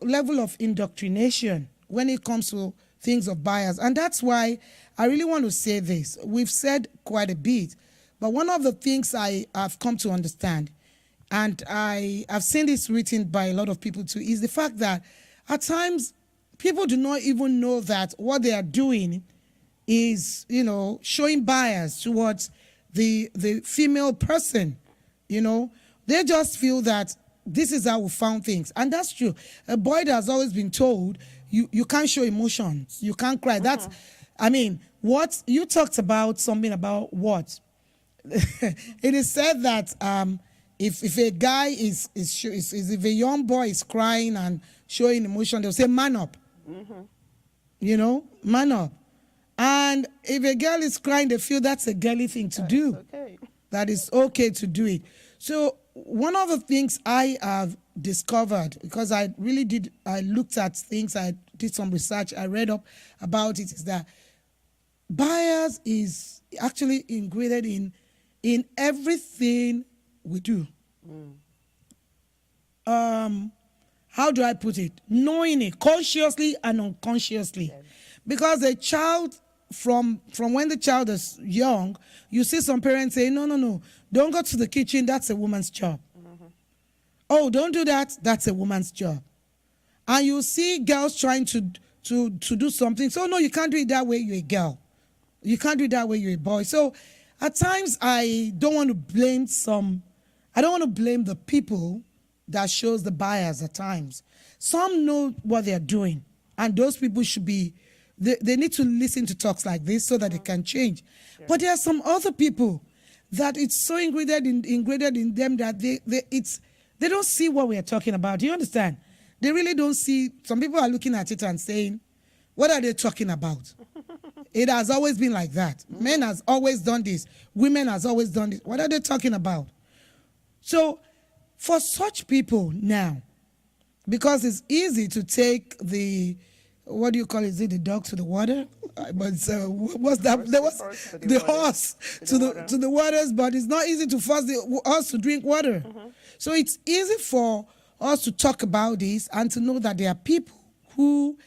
Speaker 1: level of indoctrination when it comes to things of bias. And that's why I really want to say this. We've said quite a bit, but one of the things I have come to understand, and I've seen this written by a lot of people too, is the fact that at times people do not even know that what they are doing is, showing bias towards the female person. They just feel that this is how we found things. And that's true. A boy that has always been told, you can't show emotions, you can't cry. That's, what you talked about, something about what? It is said that if a guy if a young boy is crying and showing emotion, they'll say, man up. Man up. And if a girl is crying, they feel that's a girly thing to do.
Speaker 3: Okay.
Speaker 1: That is okay to do it. So one of the things I have discovered, because I looked at things, I did some research, I read up about it, is that bias is actually ingrained in everything we do. How do I put it? Knowing it consciously and unconsciously. Yes. Because a child, from when the child is young, you see some parents say, no, don't go to the kitchen, that's a woman's job. Oh, don't do that, that's a woman's job. And you see girls trying to do something, so no, you can't do it that way, you're a girl. You can't do it that way, you're a boy. So at times I don't want to blame the people that shows the bias at times. Some know what they're doing, and those people should be, they need to listen to talks like this so that they can change. Sure. But there are some other people that it's so ingrained in them that they don't see what we are talking about. Do you understand? They really don't see. Some people are looking at it and saying, what are they talking about? It has always been like that. Men has always done this. Women has always done this. What are they talking about? So for such people now, because it's easy to take the, what do you call it? Is it the dog to the water? But what's that? There was the horse to the waters, but it's not easy to force the horse to drink water. So it's easy for us to talk about this and to know that there are people who,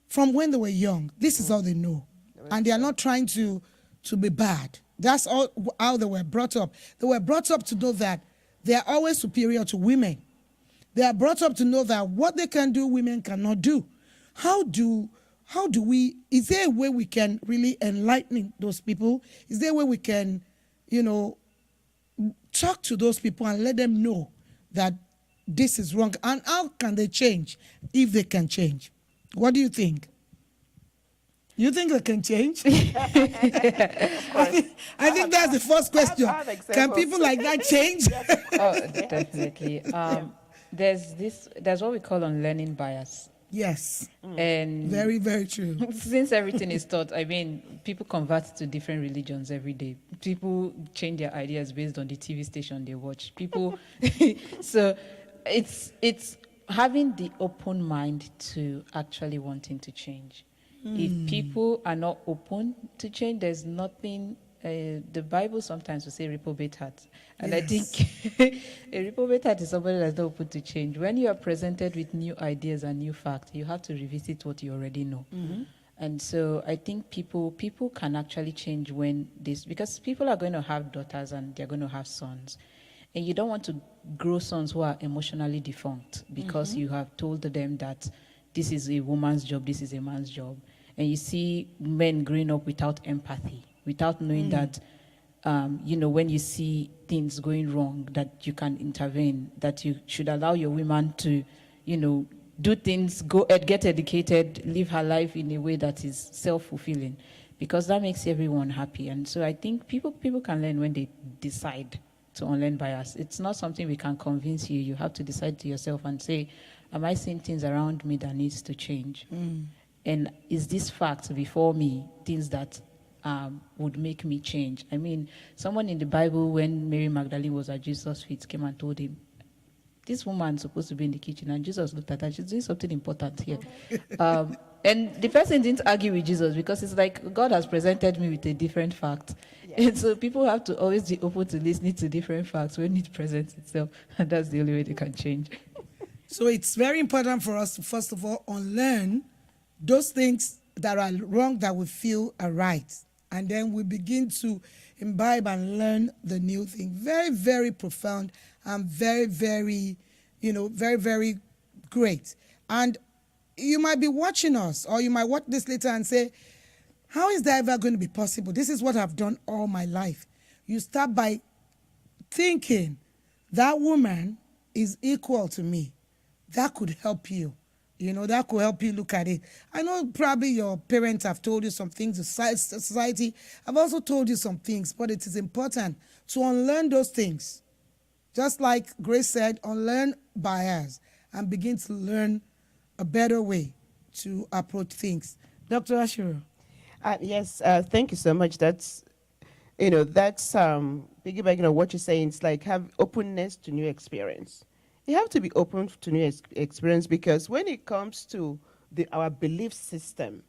Speaker 1: from when they were young, this is all they know. And they are not trying to be bad. That's all how they were brought up. They were brought up to know that they are always superior to women. They are brought up to know that what they can do, women cannot do. How do we, is there a way we can really enlighten those people? Is there a way we can, talk to those people and let them know that this is wrong? And how can they change if they can change? What do you think? You think they can change? I think that's the first question. Can people like that change?
Speaker 2: Oh, definitely. There's what we call unlearning bias.
Speaker 1: Yes.
Speaker 2: And
Speaker 1: very, very true.
Speaker 2: Since everything is taught, people convert to different religions every day. People change their ideas based on the TV station they watch. So it's having the open mind to actually wanting to change. If people are not open to change, there's nothing. The Bible sometimes will say reprobate heart. And yes. I think a reprobate heart is somebody that's not open to change. When you are presented with new ideas and new facts, you have to revisit what you already know. And so I think people can actually change when this, because people are going to have daughters and they're going to have sons. And you don't want to grow sons who are emotionally defunct because you have told them that this is a woman's job, this is a man's job. And you see men growing up without empathy, without knowing that, when you see things going wrong, that you can intervene, that you should allow your woman to, do things, get educated, live her life in a way that is self-fulfilling, because that makes everyone happy. And so I think people can learn when they decide to unlearn bias. It's not something we can convince you. You have to decide to yourself and say, am I seeing things around me that needs to change? And is this fact before me things that would make me change? I mean, someone in the Bible, when Mary Magdalene was at Jesus' feet, came and told him, this woman's supposed to be in the kitchen. And Jesus looked at her, she's doing something important here. And the person didn't argue with Jesus because it's like, God has presented me with a different fact. Yeah. And so people have to always be open to listening to different facts when it presents itself. And that's the only way they can change.
Speaker 1: So it's very important for us to, first of all, unlearn those things that are wrong that we feel are right. And then we begin to imbibe and learn the new thing. Very, very profound and very, very, very, very great. And you might be watching us, or you might watch this later and say, how is that ever going to be possible? This is what I've done all my life. You start by thinking that woman is equal to me. That could help you. That could help you look at it. I know probably your parents have told you some things, society have also told you some things, but it is important to unlearn those things. Just like Grace said, unlearn bias and begin to learn a better way to approach things. Dr. Ashiru.
Speaker 3: Yes, thank you so much. That's piggybacking on what you're saying. It's like have openness to new experience. You have to be open to new experience, because when it comes to our belief system,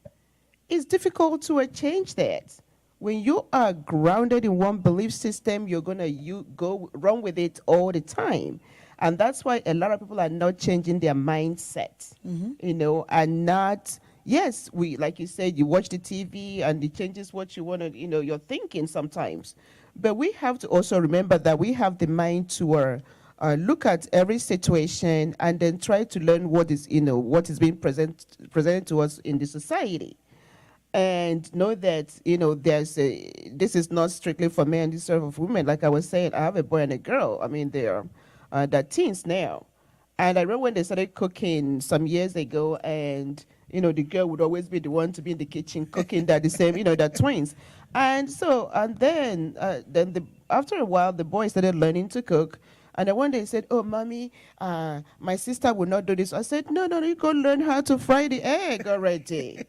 Speaker 3: it's difficult to change that. When you are grounded in one belief system, you're going to go wrong with it all the time. And that's why a lot of people are not changing their mindset, and not, yes, like you said, you watch the TV and it changes what you want to, you're thinking sometimes. But we have to also remember that we have the mind to look at every situation and then try to learn what is being presented to us in the society. And know that, this is not strictly for men, this sort of women. Like I was saying, I have a boy and a girl. I mean, they're teens now. And I remember when they started cooking some years ago, and, the girl would always be the one to be in the kitchen cooking. They're the same, they're twins. And so, then after a while, the boy started learning to cook. And then one day he said, oh, mommy, my sister will not do this. I said, no, you go learn how to fry the egg already.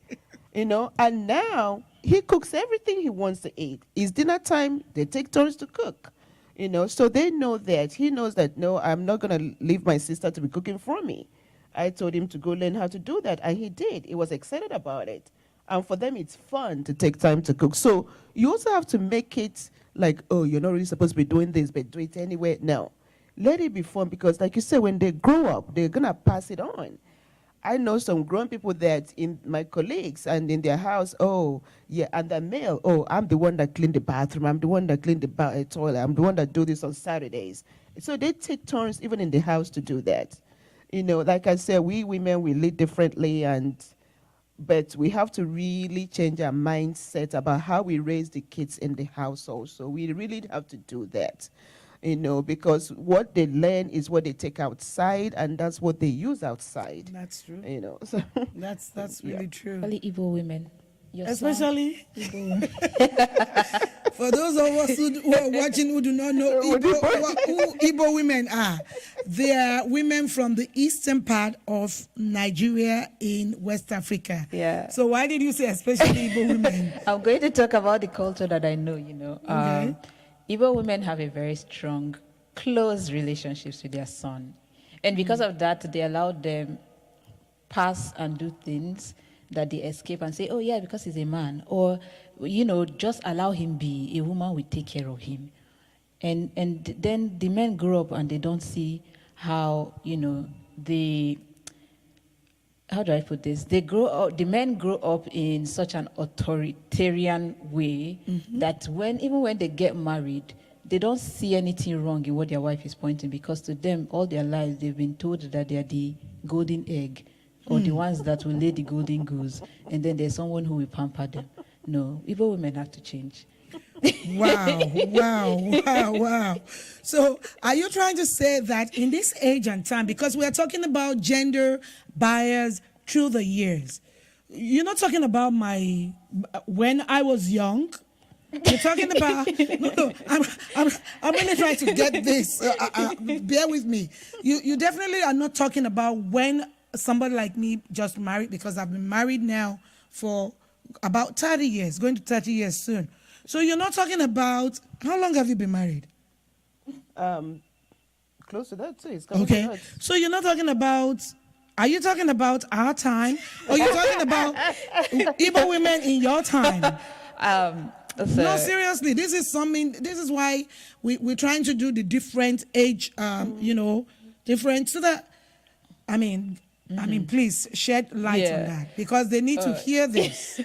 Speaker 3: And now he cooks everything he wants to eat. It's dinner time, they take turns to cook. So they know that. He knows that, no, I'm not going to leave my sister to be cooking for me. I told him to go learn how to do that, and he did. He was excited about it. And for them, it's fun to take time to cook. So you also have to make it like, oh, you're not really supposed to be doing this, but do it anyway. No. Let it be fun, because like you said, when they grow up, they're going to pass it on. I know some grown people that in my colleagues and in their house, oh, yeah, and they're male, oh, I'm the one that cleaned the bathroom, I'm the one that cleaned the toilet, I'm the one that do this on Saturdays. So they take turns even in the house to do that. Like I said, we women, we lead differently, but we have to really change our mindset about how we raise the kids in the house also. We really have to do that. Because what they learn is what they take outside, and that's what they use outside.
Speaker 1: That's true.
Speaker 3: So
Speaker 1: That's really true.
Speaker 2: Especially Igbo women.
Speaker 1: Especially
Speaker 2: Igbo women.
Speaker 1: for those of us who are watching who do not know who Igbo women are. They are women from the eastern part of Nigeria in West Africa.
Speaker 2: Yeah.
Speaker 1: So why did you say especially Igbo women?
Speaker 2: I'm going to talk about the culture that I know,
Speaker 1: Okay.
Speaker 2: Igbo women have a very strong, close relationships with their son. And because of that, they allow them pass and do things that they escape and say, oh, yeah, because he's a man. Or, just allow him be. A woman will take care of him. And then the men grow up and they don't see how, how do I put this? The men grow up in such an authoritarian way that even when they get married, they don't see anything wrong in what their wife is pointing, because to them, all their lives, they've been told that they are the golden egg, or the ones that will lay the golden goose, and then there's someone who will pamper them. No, Igbo women have to change.
Speaker 1: Wow. So are you trying to say that in this age and time, because we are talking about gender bias through the years, you're not talking about when I was young? You're talking about, no, I'm really trying to get this, bear with me. You definitely are not talking about when somebody like me just married, because I've been married now for about 30 years, going to 30 years soon. So you're not talking about, how long have you been married?
Speaker 3: Close to that, too.
Speaker 1: Okay. So you're not talking about, are you talking about our time? Or you're talking about Igbo women in your time? No, seriously, this is why we're trying to do the different age, different, so that I mean, please shed light on
Speaker 2: Yeah.
Speaker 1: that because they need to hear this.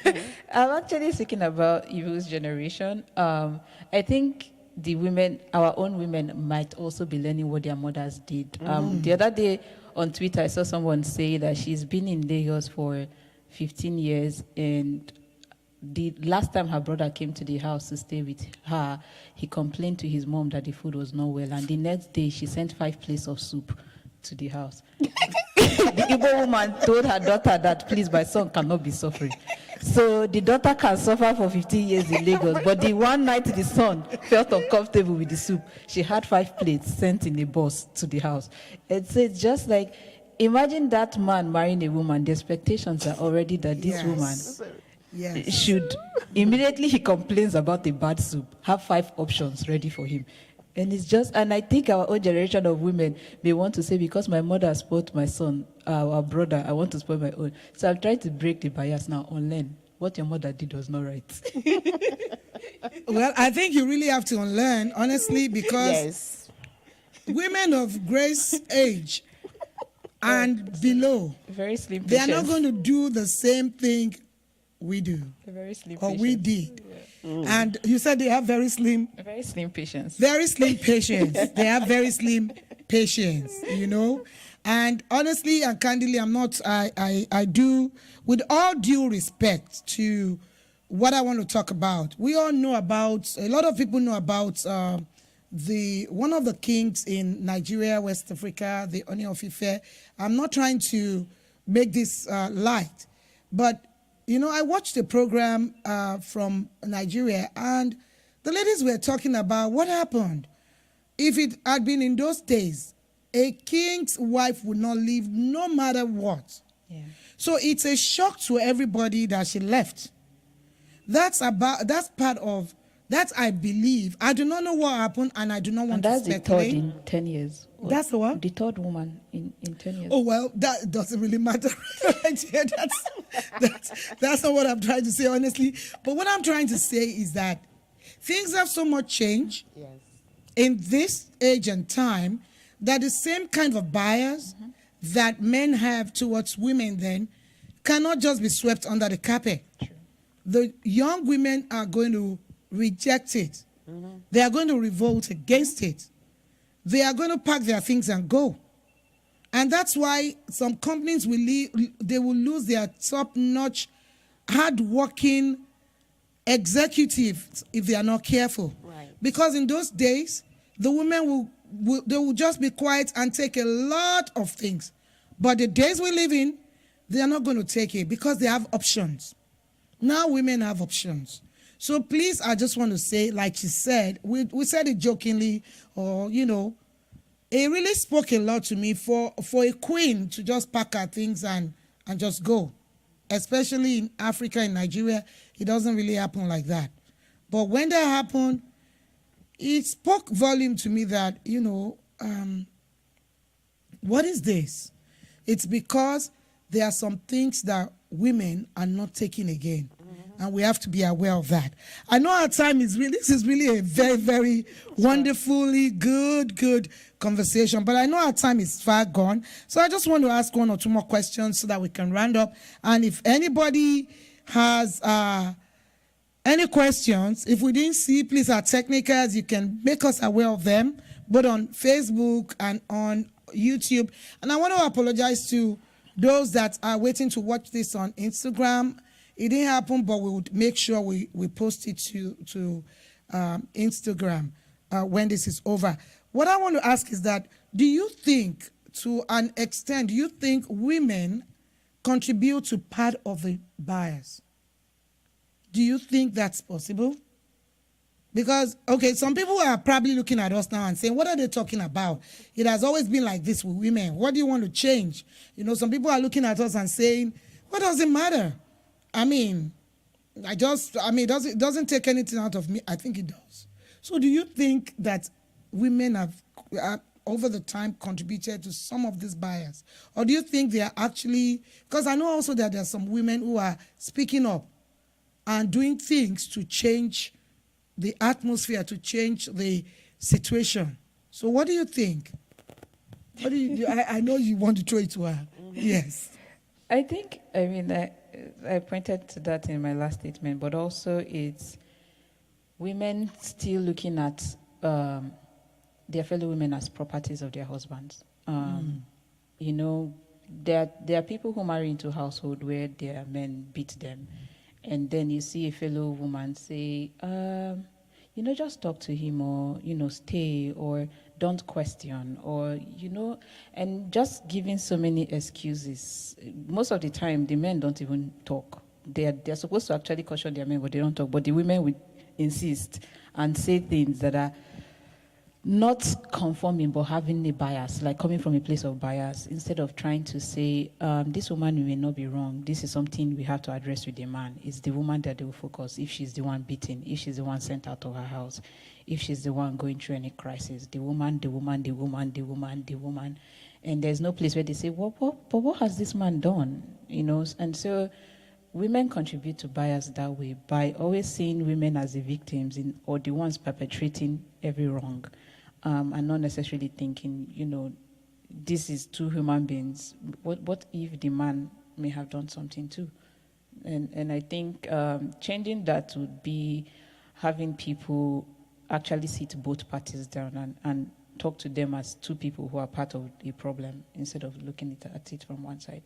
Speaker 2: I'm actually speaking about youth generation. I think the women, our own women, might also be learning what their mothers did. The other day on Twitter, I saw someone say that she's been in Lagos for 15 years, and the last time her brother came to the house to stay with her, he complained to his mom that the food was not well, and the next day she sent 5 plates of soup to the house. The Igbo woman told her daughter that, please, my son cannot be suffering. So the daughter can suffer for 15 years in Lagos, but the one night the son felt uncomfortable with the soup, she had 5 plates sent in a bus to the house. It's just like, imagine that man marrying a woman. The expectations are already that this woman should, immediately he complains about a bad soup, have 5 options ready for him. And it's just, and I think our own generation of women, they want to say, because my mother spoiled my son, our brother, I want to spoil my own. So I'm trying to break the bias now, unlearn. What your mother did was not right.
Speaker 1: Well, I think you really have to unlearn, honestly, because women of grace age and below,
Speaker 2: Very slim
Speaker 1: they are
Speaker 2: patience.
Speaker 1: not going to do the same thing we do
Speaker 2: Very slim
Speaker 1: or
Speaker 2: patience.
Speaker 1: we did. And you said they have very slim
Speaker 2: patience.
Speaker 1: Very slim patience. They have very slim patience, you know. And honestly and candidly, I do, with all due respect to what I want to talk about. We all know about, a lot of people know about one of the kings in Nigeria, West Africa, the Oni of Ife. I'm not trying to make this light, but you know, I watched a program from Nigeria, and the ladies were talking about what happened. If it had been in those days, a king's wife would not leave no matter what.
Speaker 2: Yeah.
Speaker 1: So it's a shock to everybody that she left. That's part of that, I believe. I do not know what happened, and I do not want
Speaker 2: And that's
Speaker 1: to
Speaker 2: the third
Speaker 1: speculate.
Speaker 2: in 10 years.
Speaker 1: That's the what?
Speaker 2: The third woman in 10 years.
Speaker 1: Oh, well, that doesn't really matter. That's not what I'm trying to say, honestly. But what I'm trying to say is that things have so much changed in this age and time that the same kind of bias that men have towards women then cannot just be swept under the carpet.
Speaker 2: True.
Speaker 1: The young women are going to reject it. They are going to revolt against it. They are going to pack their things and go. And that's why some companies will they will lose their top-notch, hard-working executives if they are not careful.
Speaker 3: Right.
Speaker 1: Because in those days, the women will just be quiet and take a lot of things. But the days we live in, they are not going to take it because they have options. Now women have options. So please, I just want to say, like she said, we said it jokingly, or, you know, it really spoke a lot to me for a queen to just pack her things and just go. Especially in Africa, in Nigeria, it doesn't really happen like that. But when that happened, it spoke volume to me that, you know, what is this? It's because there are some things that women are not taking again. And we have to be aware of that. I know our time is really, this is really a very, very wonderfully good conversation, but I know our time is far gone. So I just want to ask 1 or 2 more questions so that we can round up. And if anybody has any questions, if we didn't see, please, our technicals, you can make us aware of them, both on Facebook and on YouTube. And I want to apologize to those that are waiting to watch this on Instagram. It didn't happen, but we would make sure we post it to Instagram when this is over. What I want to ask is that, do you think, to an extent, do you think women contribute to part of the bias? Do you think that's possible? Because, okay, some people are probably looking at us now and saying, what are they talking about? It has always been like this with women. What do you want to change? You know, some people are looking at us and saying, what does it matter? I mean, it doesn't take anything out of me. I think it does. So do you think that women have, over the time, contributed to some of this bias? Or do you think they are actually, because I know also that there are some women who are speaking up and doing things to change the atmosphere, to change the situation. So what do you think? What do you? I know you want to throw it to her. Yes.
Speaker 2: I think, I mean, I pointed to that in my last statement, but also it's women still looking at their fellow women as properties of their husbands. You know, there are people who marry into a household where their men beat them, and then you see a fellow woman say, you know, just talk to him, or, you know, stay, or don't question, or, you know, and just giving so many excuses. Most of the time, the men don't even talk. They're supposed to actually caution their men, but they don't talk. But the women will insist and say things that are not conforming, but having a bias, like coming from a place of bias, instead of trying to say, this woman may not be wrong. This is something we have to address with the man. It's the woman that they will focus. If she's the one beaten, if she's the one sent out of her house, if she's the one going through any crisis, the woman, the woman, the woman, the woman, the woman. And there's no place where they say, well, what has this man done? You know, and so women contribute to bias that way by always seeing women as the victims or the ones perpetrating every wrong. And not necessarily thinking, you know, this is two human beings. What if the man may have done something too? And I think changing that would be having people actually sit both parties down and talk to them as two people who are part of the problem instead of looking at it from one side.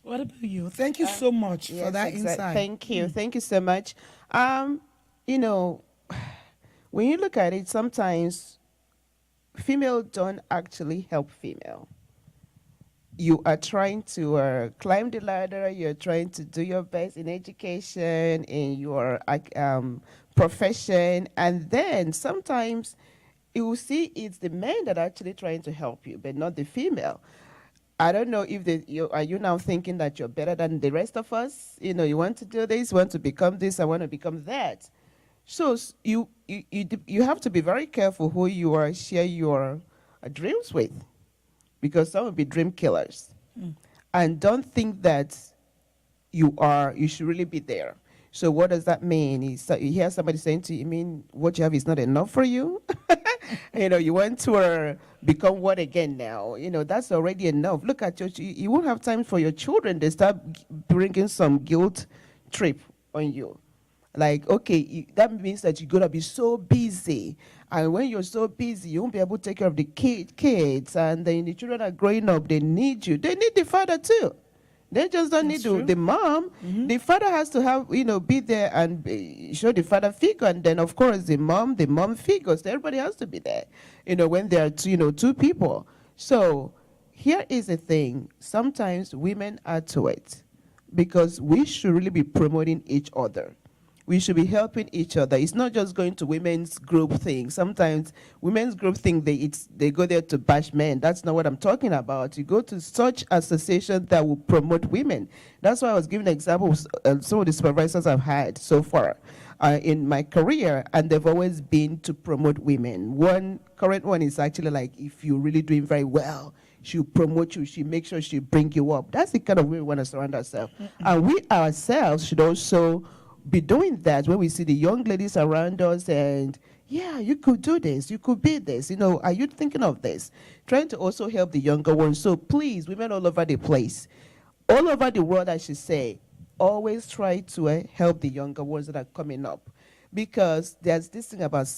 Speaker 1: What about you? Thank you so much for that insight.
Speaker 3: Thank you. Thank you so much. You know, when you look at it, sometimes female don't actually help female. You are trying to climb the ladder. You're trying to do your best in education, in your profession, and then sometimes you will see it's the men that are actually trying to help you, but not the female. I don't know if are you now thinking that you're better than the rest of us? You know, you want to do this, you want to become this, I want to become that. So you have to be very careful who you are share your dreams with, because some will be dream killers. And don't think that you should really be there. So what does that mean? You hear somebody saying to you, you mean what you have is not enough for you? You know, you want to become what again now? You know, that's already enough. Look at you won't have time for your children. They start bringing some guilt trip on you. Like, okay, that means that you're going to be so busy. And when you're so busy, you won't be able to take care of the kids. And then the children are growing up. They need you. They need the father too. They just don't need the mom. The father has to have, you know, be there and show the father figure. And then, of course, the mom figures. Everybody has to be there, you know, when there are two people. So here is the thing. Sometimes women add to it because we should really be promoting each other. We should be helping each other. It's not just going to women's group thing. Sometimes women's group thing, they go there to bash men. That's not what I'm talking about. You go to such associations that will promote women. That's why I was giving examples of some of the supervisors I've had so far in my career, and they've always been to promote women. One current one is actually like, if you're really doing very well, she'll promote you, she'll make sure she'll bring you up. That's the kind of way we want to surround ourselves. And we ourselves should also be doing that when we see the young ladies around us and, yeah, you could do this, you could be this, you know, are you thinking of this? Trying to also help the younger ones. So please, women all over the place, all over the world, I should say, always try to help the younger ones that are coming up, because there's this thing about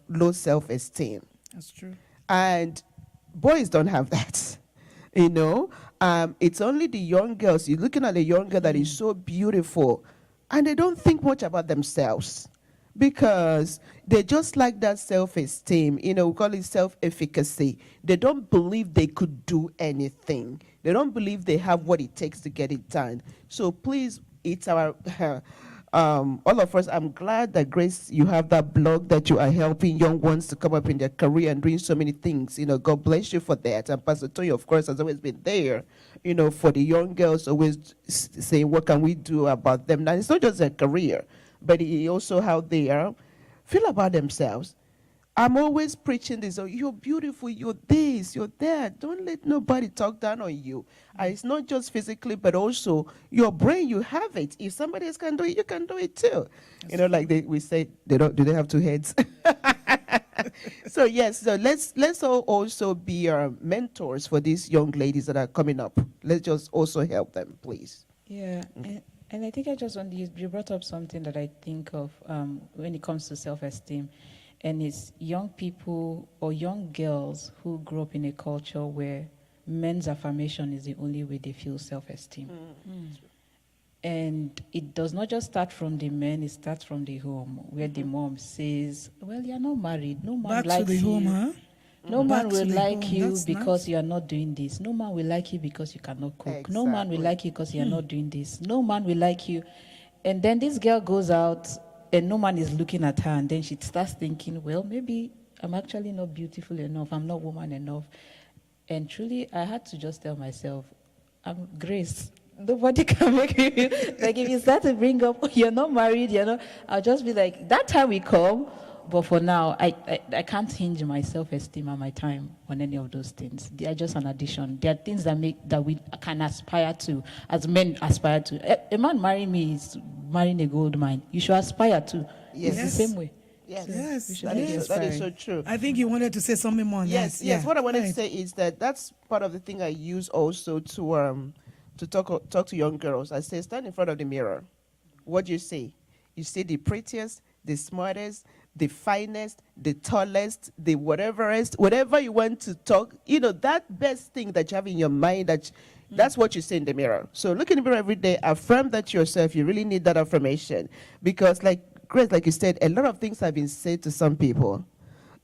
Speaker 3: low self-esteem.
Speaker 1: That's true.
Speaker 3: And boys don't have that, you know. It's only the young girls. You're looking at a young girl that is so beautiful, and they don't think much about themselves because they just like that self-esteem. You know, we call it self-efficacy. They don't believe they could do anything. They don't believe they have what it takes to get it done. So please, it's our, all of us, I'm glad that, Grace, you have that blog that you are helping young ones to come up in their career and doing so many things. You know, God bless you for that. And Pastor Toyi, of course, has always been there, you know, for the young girls, always saying, what can we do about them? Now, it's not just their career, but also how they feel about themselves. I'm always preaching this, oh, you're beautiful, you're this, you're that. Don't let nobody talk down on you. It's not just physically, but also your brain, you have it. If somebody else can do it, you can do it too. That's, you know, like we say, do they have two heads? So yes, so let's all also be mentors for these young ladies that are coming up. Let's just also help them, please.
Speaker 2: Yeah, and I think I just want you brought up something that I think of when it comes to self-esteem, and it's young people or young girls who grow up in a culture where men's affirmation is the only way they feel self-esteem. And it does not just start from the men, it starts from the home, where the mom says, well, you're not married, no man
Speaker 1: Back to
Speaker 2: likes
Speaker 1: the
Speaker 2: you.
Speaker 1: home, huh?
Speaker 2: No
Speaker 1: Back
Speaker 2: man
Speaker 1: to
Speaker 2: will
Speaker 1: the
Speaker 2: like
Speaker 1: home.
Speaker 2: you
Speaker 1: That's
Speaker 2: because
Speaker 1: nice.
Speaker 2: you are not doing this. No man will like you because you cannot cook. No man will
Speaker 3: Exactly.
Speaker 2: like you because you are not doing this. No man will like you. And then this girl goes out and no man is looking at her, and then she starts thinking, well, maybe I'm actually not beautiful enough. I'm not woman enough. And truly, I had to just tell myself, I'm Grace. Nobody can make me feel like if you start to bring up, oh, you're not married, I'll just be like, that time will come. But for now, I can't hinge my self-esteem and my time on any of those things. They are just an addition. They are things that we can aspire to, as men aspire to. A man marrying me is marrying a gold mine. You should aspire to. It's the
Speaker 3: Yes.
Speaker 2: same way.
Speaker 3: Yes,
Speaker 1: Yes,
Speaker 2: we should
Speaker 3: that
Speaker 2: be
Speaker 3: is that is so
Speaker 2: inspiring.
Speaker 3: true.
Speaker 1: I think you wanted to say something more on
Speaker 3: Yes,
Speaker 1: that.
Speaker 3: yes.
Speaker 1: Yeah.
Speaker 3: What I wanted to
Speaker 1: Right.
Speaker 3: say is that that's part of the thing I use also to talk to young girls. I say, stand in front of the mirror. What do you see? You see the prettiest, the smartest, the finest, the tallest, the whatever you want to talk. That best thing that you have in your mind. That's what you see in the mirror. So look in the mirror every day. Affirm that yourself. You really need that affirmation because, like Grace, like you said, a lot of things have been said to some people.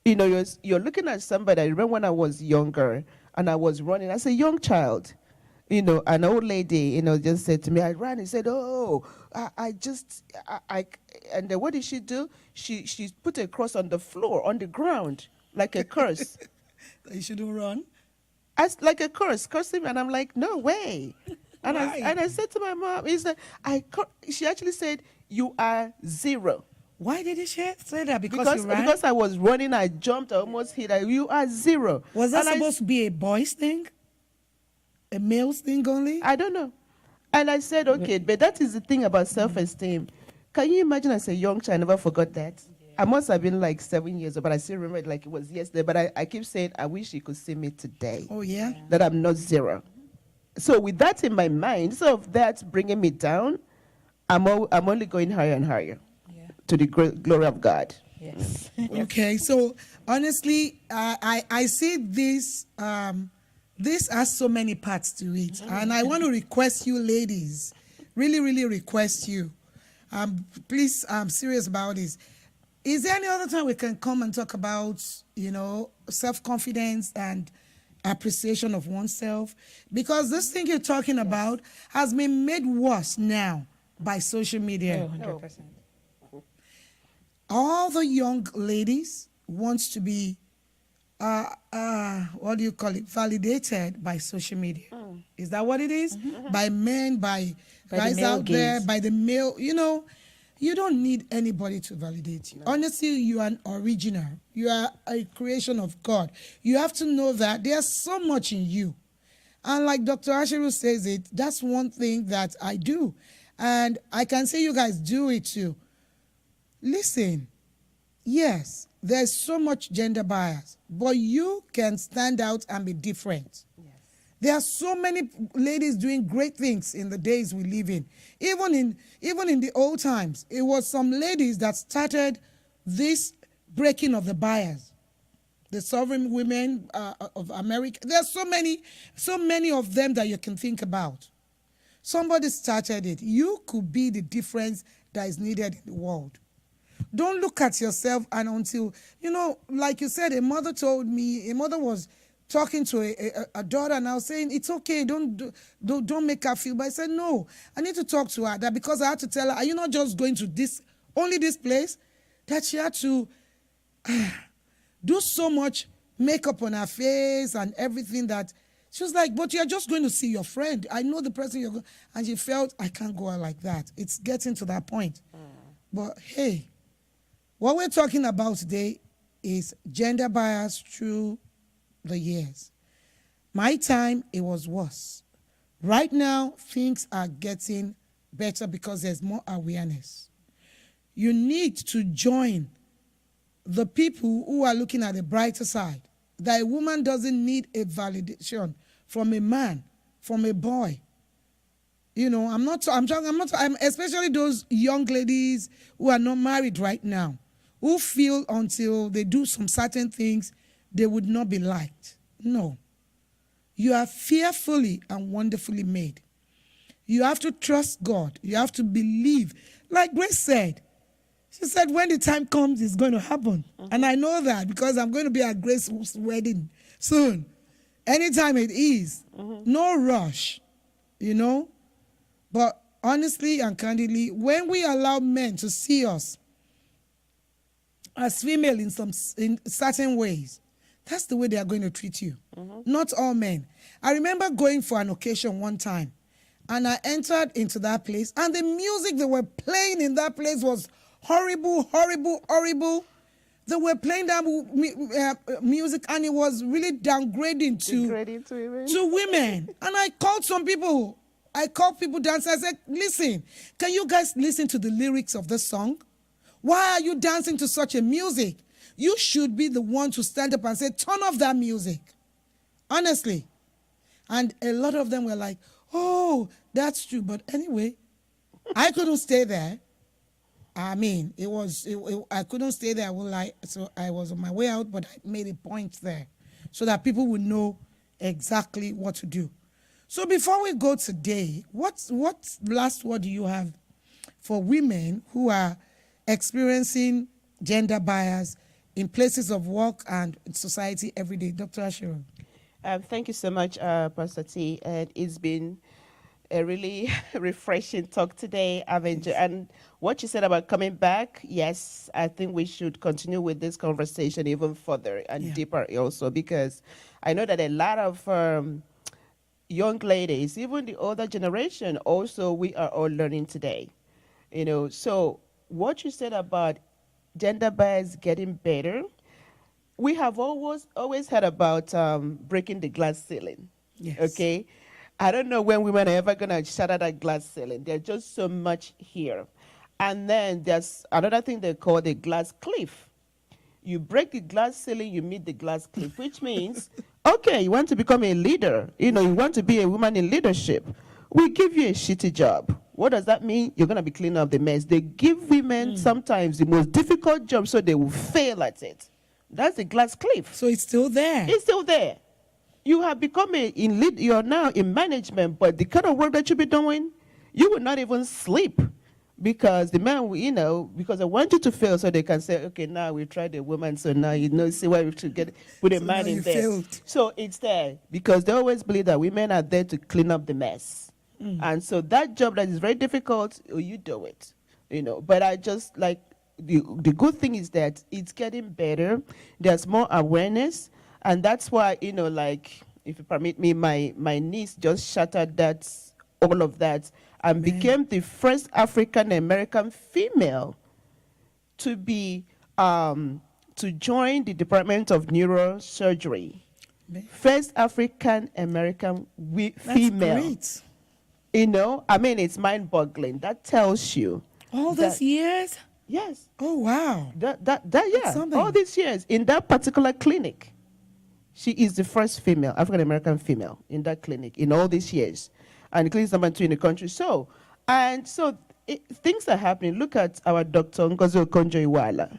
Speaker 3: You're looking at somebody. I remember when I was younger and I was running as a young child. An old lady, just said to me, I ran and said, oh, and then what did she do? She put a cross on the floor, on the ground, like a curse.
Speaker 1: You shouldn't run.
Speaker 3: Like a curse, cursing me. And I'm like, no way. And
Speaker 1: Why?
Speaker 3: I said to my mom, she actually said, you are zero.
Speaker 1: Why did he say that? Because you ran?
Speaker 3: Because I was running, I jumped, I almost hit her. You are zero.
Speaker 1: Was that
Speaker 3: And
Speaker 1: supposed to be a boy's thing? A male's thing only?
Speaker 3: I don't know. And I said, okay, but that is the thing about self-esteem. Can you imagine as a young child, I never forgot that? I must have been like 7 years old, but I still remember it like it was yesterday. But I keep saying, I wish you could see me today,
Speaker 1: Oh, yeah?
Speaker 3: that I'm not zero. So with that in my mind, instead of that bringing me down, I'm only going higher and higher
Speaker 2: Yeah.
Speaker 3: to the glory of God.
Speaker 2: Yes.
Speaker 1: Okay, so honestly, I see this. This has so many parts to it, and I want to request you, ladies, really, really request you. Please, I'm serious about this. Is there any other time we can come and talk about, self-confidence and appreciation of oneself? Because this thing you're talking about has been made worse now by social media.
Speaker 2: Oh, 100%.
Speaker 1: All the young ladies wants to be what do you call it, validated by social media. Is that what it is? By men, by
Speaker 2: By the
Speaker 1: guys
Speaker 2: male
Speaker 1: out there,
Speaker 2: gaze.
Speaker 1: by the male. You don't need anybody to validate you. Honestly, you are an original. You are a creation of God. You have to know that there's so much in you. And like Dr. Ashiru says it, that's one thing that I do. And I can say you guys do it too. Listen, yes, there's so much gender bias, but you can stand out and be different.
Speaker 3: Yes.
Speaker 1: There are so many ladies doing great things in the days we live in. Even in the old times, it was some ladies that started this breaking of the bias. The sovereign women of America. There are so many of them that you can think about. Somebody started it. You could be the difference that is needed in the world. Don't look at yourself and until, like you said, a mother was talking to a daughter and I was saying, it's okay, don't make her feel, but I said, no, I need to talk to her, that because I had to tell her, are you not just going to only this place? That she had to do so much makeup on her face and everything that she was like, but you're just going to see your friend. I know the person you're going, and she felt, I can't go out like that. It's getting to that point. But hey, what we're talking about today is gender bias through the years. My time, it was worse. Right now, things are getting better because there's more awareness. You need to join the people who are looking at the brighter side, that a woman doesn't need a validation from a man, from a boy. You know, I'm especially those young ladies who are not married right now, who feel until they do some certain things, they would not be liked. No. You are fearfully and wonderfully made. You have to trust God. You have to believe. Like Grace said, she said, when the time comes, it's going to happen. And I know that because I'm going to be at Grace's wedding soon. Anytime it is. No rush, you know. But honestly and candidly, when we allow men to see us as female in certain ways, that's the way they are going to treat you. Not all men. I remember going for an occasion one time, and I entered into that place, and the music they were playing in that place was horrible, horrible, horrible. They were playing that music, and it was really downgrading to women. And I called some people. I called people dancing. I said, listen, can you guys listen to the lyrics of this song? Why are you dancing to such a music? You should be the one to stand up and say, turn off that music. Honestly. And a lot of them were like, oh, that's true. But anyway, I couldn't stay there. I mean, I couldn't stay there. I won't lie. So I was on my way out, but I made a point there so that people would know exactly what to do. So before we go today, what last word do you have for women who are experiencing gender bias in places of work and in society every day? Dr. Ashiru.
Speaker 3: Thank you so much, Pastor T. And it's been a really refreshing talk today. I've enjoyed, and what you said about coming back, yes, I think we should continue with this conversation even further and deeper also, because I know that a lot of young ladies, even the older generation, also we are all learning today. You know, so what you said about gender bias getting better, we have always heard about breaking the glass ceiling.
Speaker 1: Yes.
Speaker 3: Okay, I don't know when women are ever gonna shatter that glass ceiling. There's just so much here, and then there's another thing they call the glass cliff. You break the glass ceiling, you meet the glass cliff, which means, okay, you want to become a leader. You know, you want to be a woman in leadership. We give you a shitty job. What does that mean? You're going to be cleaning up the mess. They give women sometimes the most difficult job so they will fail at it. That's the glass cliff.
Speaker 1: So it's still there.
Speaker 3: It's still there. You have become you're now in management, but the kind of work that you'll be doing, you will not even sleep. Because the man, you know, because I want you to fail so they can say, okay, now we've tried a woman, so now you know, see why we should put a man in there.
Speaker 1: Failed.
Speaker 3: So it's there because they always believe that women are there to clean up the mess. And so that job that is very difficult, you do it, you know. But I just like, the good thing is that it's getting better. There's more awareness. And that's why, you know, like, if you permit me, my niece just shattered all of that, and became the first African American female to be to join the Department of Neurosurgery. First African American female.
Speaker 1: Great.
Speaker 3: You know, I mean, it's mind-boggling. That tells you
Speaker 1: All these years?
Speaker 3: yes.
Speaker 1: Oh, wow.
Speaker 3: Yeah.
Speaker 1: something.
Speaker 3: All these years in that particular clinic, she is the first female, African American female in that clinic in all these years. And clinics number 2 in the country. So things are happening. Look at our Dr. Ngozi Okonjo-Iweala,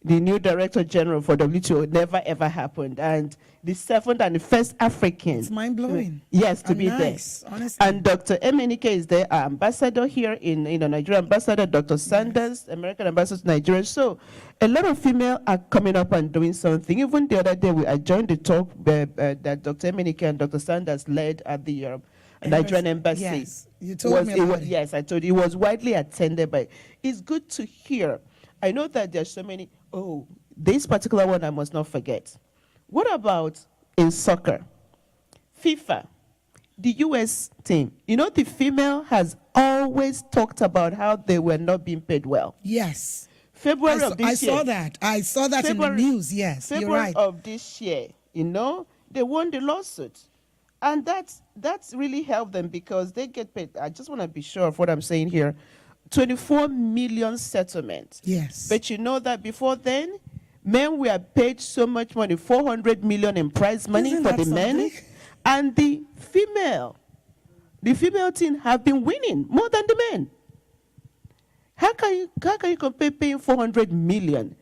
Speaker 3: the new Director General for WTO. Never ever happened. And the 7th and the first African.
Speaker 1: It's mind-blowing.
Speaker 3: Yes, to
Speaker 1: And
Speaker 3: be
Speaker 1: nice,
Speaker 3: there.
Speaker 1: honestly.
Speaker 3: And Dr. Emenike is there, our ambassador here in Nigeria, ambassador, Dr. Sanders, American ambassador to Nigeria. So a lot of female are coming up and doing something. Even the other day, I joined the talk that Dr. Emenike and Dr. Sanders led at the Nigerian embassy.
Speaker 1: Yes, you told me about it.
Speaker 3: Yes, I told you. It was widely attended by. It's good to hear. I know that there's so many. Oh, this particular one I must not forget. What about in soccer? FIFA, the U.S. team. You know, the female has always talked about how they were not being paid well.
Speaker 1: Yes.
Speaker 3: February of this year.
Speaker 1: I saw that. I saw that in the news. Yes, you're
Speaker 3: February
Speaker 1: right.
Speaker 3: of this year, you know, they won the lawsuit. And that's really helped them because they get paid. I just want to be sure of what I'm saying here. 24 million settlement.
Speaker 1: Yes.
Speaker 3: But you know that before then, men were paid so much money, 400 million in prize money
Speaker 1: Isn't
Speaker 3: for
Speaker 1: that
Speaker 3: the men,
Speaker 1: something?
Speaker 3: and the female team have been winning more than the men. How can you compare paying 400 million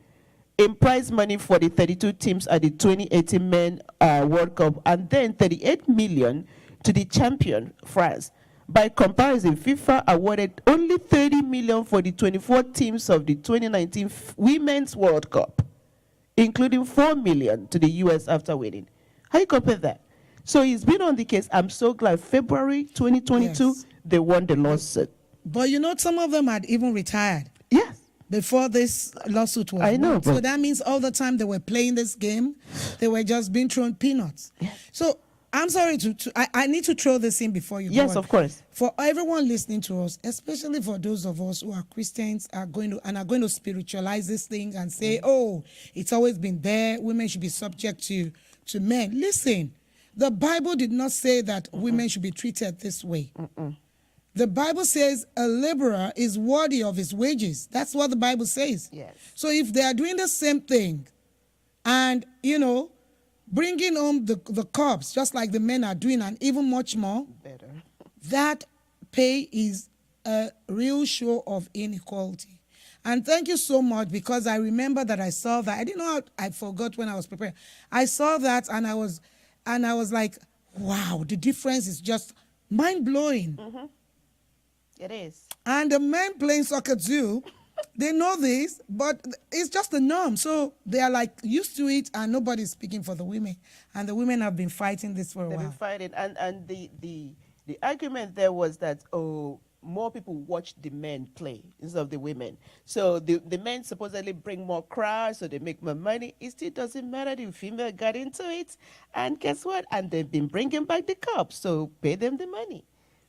Speaker 3: in prize money for the 32 teams at the 2018 Men World Cup, and then 38 million to the champion, France? By comparison, FIFA awarded only 30 million for the 24 teams of the 2019 Women's World Cup, including 4 million to the US after winning. How you compare that? So he's been on the case. I'm so glad. February 2022,
Speaker 1: Yes.
Speaker 3: they won the lawsuit.
Speaker 1: But you know, some of them had even retired
Speaker 3: Yes.
Speaker 1: before this lawsuit was
Speaker 3: I know,
Speaker 1: won. So
Speaker 3: but-
Speaker 1: that means all the time they were playing this game, they were just being thrown peanuts.
Speaker 3: Yes.
Speaker 1: So I'm sorry I need to throw this in before you go
Speaker 3: Yes,
Speaker 1: on.
Speaker 3: of course.
Speaker 1: For everyone listening to us, especially for those of us who are Christians, are going to spiritualize this thing and say, oh, it's always been there, women should be subject to men. Listen, the Bible did not say that women should be treated this way. The Bible says a laborer is worthy of his wages. That's what the Bible says.
Speaker 3: Yes.
Speaker 1: So if they are doing the same thing and, bringing home the cups just like the men are doing and even much more,
Speaker 3: Better.
Speaker 1: that pay is a real show of inequality. And thank you so much, because I remember that I saw that. I didn't know I forgot when I was preparing. I saw that and I was like, wow, the difference is just mind-blowing.
Speaker 3: It is.
Speaker 1: And the men playing soccer too, they know this, but it's just the norm. So they are like used to it, and nobody's speaking for the women. And the women have been fighting this for a
Speaker 3: They've been
Speaker 1: while.
Speaker 3: fighting, and the argument there was that more people watch the men play instead of the women. So the men supposedly bring more crowds, so they make more money. It still doesn't matter. The female got into it, and guess what? And they've been bringing back the cups, so pay them the money,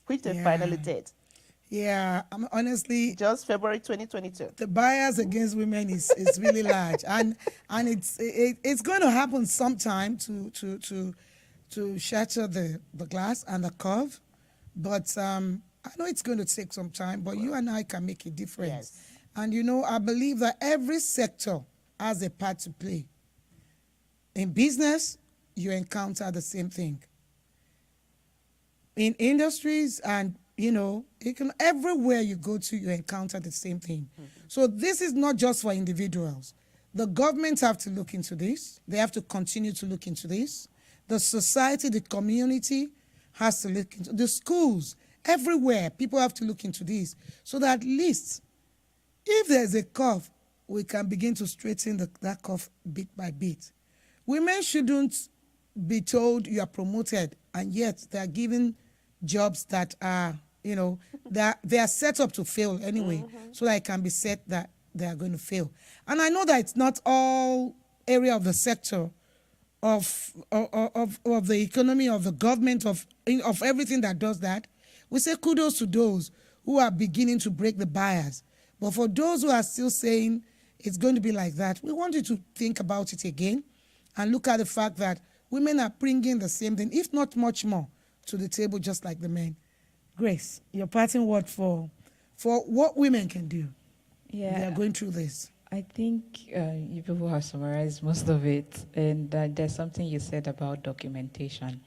Speaker 3: which they
Speaker 1: Yeah.
Speaker 3: finally did.
Speaker 1: Yeah, honestly,
Speaker 3: Just February 2022.
Speaker 1: the bias against women is really large, and it's going to happen sometime to shatter the glass and the curve, but I know it's going to take some time, but you and I can make a difference.
Speaker 3: Yes.
Speaker 1: And I believe that every sector has a part to play. In business, you encounter the same thing. In industries and everywhere you go to, you encounter the same thing. So this is not just for individuals. The governments have to look into this. They have to continue to look into this. The society, the community has to look into the schools. Everywhere, people have to look into this, so that at least if there's a curve, we can begin to straighten that curve bit by bit. Women shouldn't be told you are promoted, and yet they are given jobs that are, they are set up to fail anyway, so that it can be said that they are going to fail. And I know that it's not all area of the sector of the economy, of the government, of everything that does that. We say kudos to those who are beginning to break the bias. But for those who are still saying it's going to be like that, we want you to think about it again and look at the fact that women are bringing the same thing, if not much more, to the table just like the men. Grace, your parting word for what women can do. They are going through this.
Speaker 2: I think you people have summarized most of it, and there's something you said about documentation.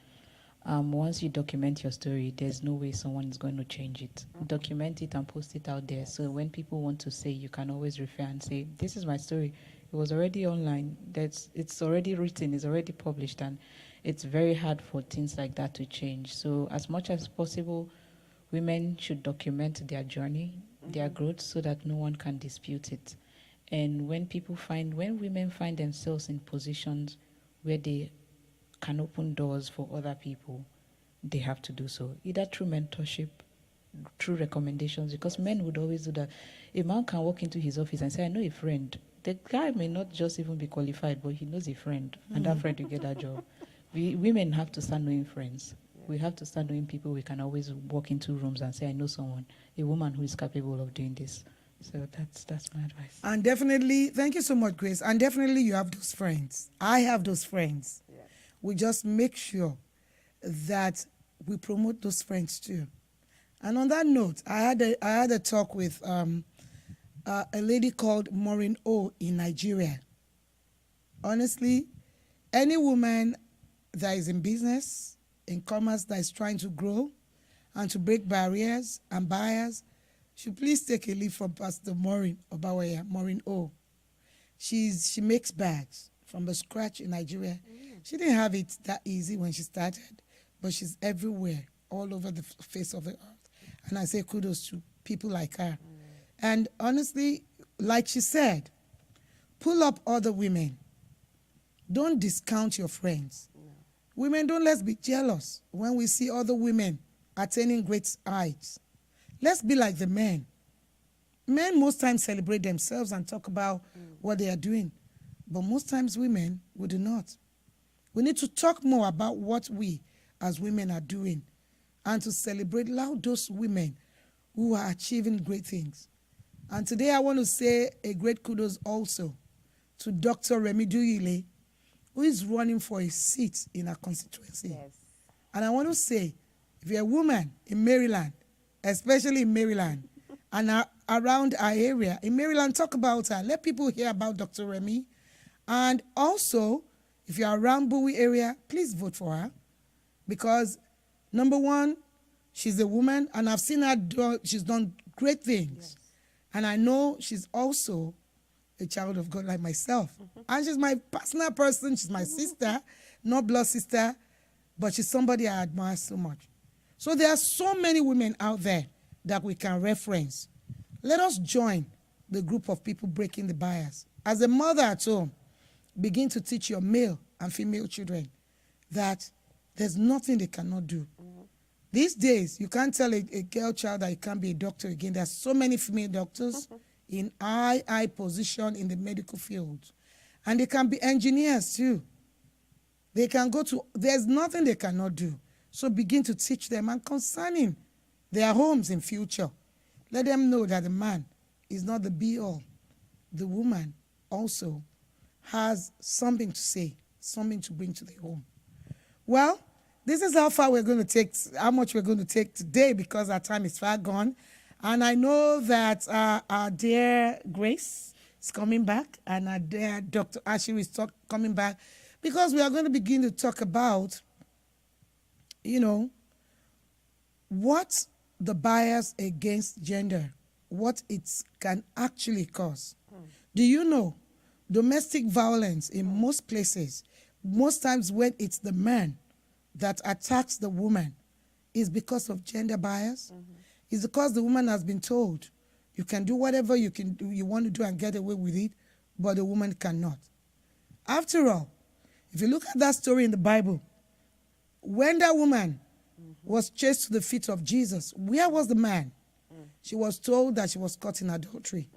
Speaker 2: Once you document your story, there's no way someone is going to change it. Document it and post it out there, so when people want to say, you can always refer and say, this is my story. It was already online. It's already written. It's already published, and it's very hard for things like that to change. So as much as possible, women should document their journey, their growth, so that no one can dispute it. And when women find themselves in positions where they can open doors for other people, they have to do so, either through mentorship, through recommendations, because men would always do that. A man can walk into his office and say, I know a friend. The guy may not just even be qualified, but he knows a friend, and that friend will get that job. Women have to start knowing friends. We have to start knowing people we can always walk into rooms and say, I know someone, a woman who is capable of doing this. So that's my advice.
Speaker 1: And definitely, thank you so much, Grace. And definitely you have those friends. I have those friends.
Speaker 3: Yeah.
Speaker 1: We just make sure that we promote those friends too. And on that note, I had a talk with a lady called Maureen O in Nigeria. Honestly, any woman that is in business, in commerce, that is trying to grow and to break barriers and barriers should please take a leaf from Pastor Maureen Obawaya, Maureen O. She makes bags from the scratch in Nigeria. She didn't have it that easy when she started, but she's everywhere, all over the face of the earth. And I say kudos to people like her. And honestly, like she said, pull up other women. Don't discount your friends. Women, don't let's be jealous when we see other women attaining great heights. Let's be like the men. Men most times celebrate themselves and talk about what they are doing. But most times women, we do not. We need to talk more about what we as women are doing and to celebrate loud those women who are achieving great things. And today I want to say a great kudos also to Dr. Remi Duyile, who is running for a seat in our constituency.
Speaker 3: Yes.
Speaker 1: And I want to say, if you're a woman in Maryland, especially in Maryland, and around our area, in Maryland, talk about her. Let people hear about Dr. Remi. And also, if you're around Bowie area, please vote for her. Because, number one, she's a woman, and I've seen her she's done great things. Yes. And I know she's also a child of God like myself. And she's my personal person. She's my sister, not blood sister, but she's somebody I admire so much. So there are so many women out there that we can reference. Let us join the group of people breaking the bias. As a mother at home, begin to teach your male and female children that there's nothing they cannot do. These days, you can't tell a girl child that you can't be a doctor again. There's so many female doctors in high position in the medical field. And they can be engineers too. They can go to, there's nothing they cannot do. So begin to teach them, and concerning their homes in future, let them know that the man is not the be-all. The woman also has something to say, something to bring to the home. Well, this is how far we're going to take, how much we're going to take today, because our time is far gone. And I know that our dear Grace is coming back, and our dear Dr. Ashiru is coming back, because we are going to begin to talk about, you know, what the bias against gender, what it can actually cause. Do you know domestic violence in most places, most times when it's the man that attacks the woman, is because of gender bias? It's because the woman has been told, you can do whatever you can do, you want to do and get away with it, but the woman cannot. After all, if you look at that story in the Bible, when that woman was chased to the feet of Jesus, where was the man? She was told that she was caught in adultery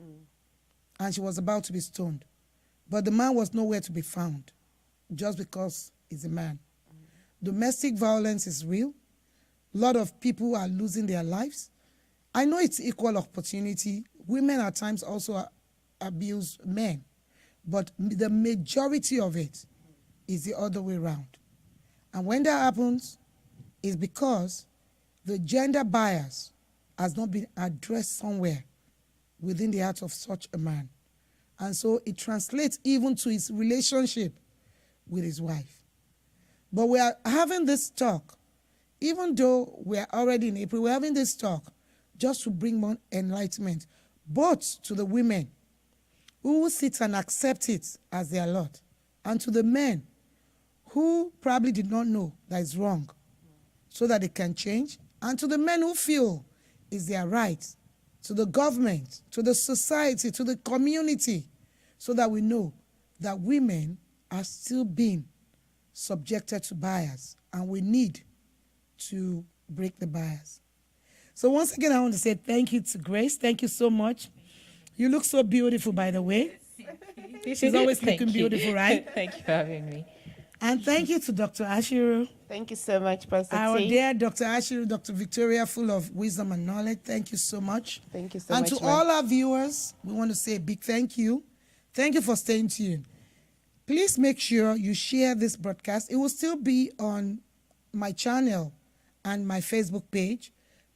Speaker 1: and she was about to be stoned. But the man was nowhere to be found just because he's a man. Domestic violence is real. A lot of people are losing their lives. I know it's equal opportunity. Women at times also abuse men. But the majority of it is the other way around. And when that happens, it's because the gender bias has not been addressed somewhere within the heart of such a man. And so it translates even to his relationship with his wife. But we are having this talk, even though we are already in April, we're having this talk just to bring more enlightenment, both to the women who will sit and accept it as their lot, and to the men who probably did not know that it's wrong, so that they can change, and to the men who feel it's their right, to the government, to the society, to the community, so that we know that women are still being subjected to bias, and we need to break the bias. So once again, I want to say thank you to Grace. Thank you so much. You look so beautiful, by the way. She's always looking beautiful, right?
Speaker 2: Thank you for having me.
Speaker 1: And thank you to Dr. Ashiru.
Speaker 3: Thank you so much, Pastor
Speaker 1: Our
Speaker 3: T.
Speaker 1: dear Dr. Ashiru, Dr. Victoria, full of wisdom and knowledge. Thank you so much.
Speaker 3: Thank you so
Speaker 1: and
Speaker 3: much.
Speaker 1: And to all our viewers, we want to say a big thank you. Thank you for staying tuned. Please make sure you share this broadcast. It will still be on my channel and my Facebook page.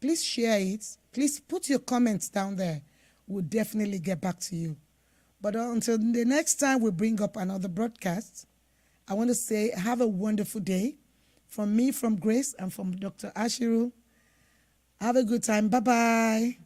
Speaker 1: Please share it. Please put your comments down there. We'll definitely get back to you. But until the next time we bring up another broadcast, I want to say have a wonderful day. From me, from Grace, and from Dr. Ashiru. Have a good time. Bye-bye.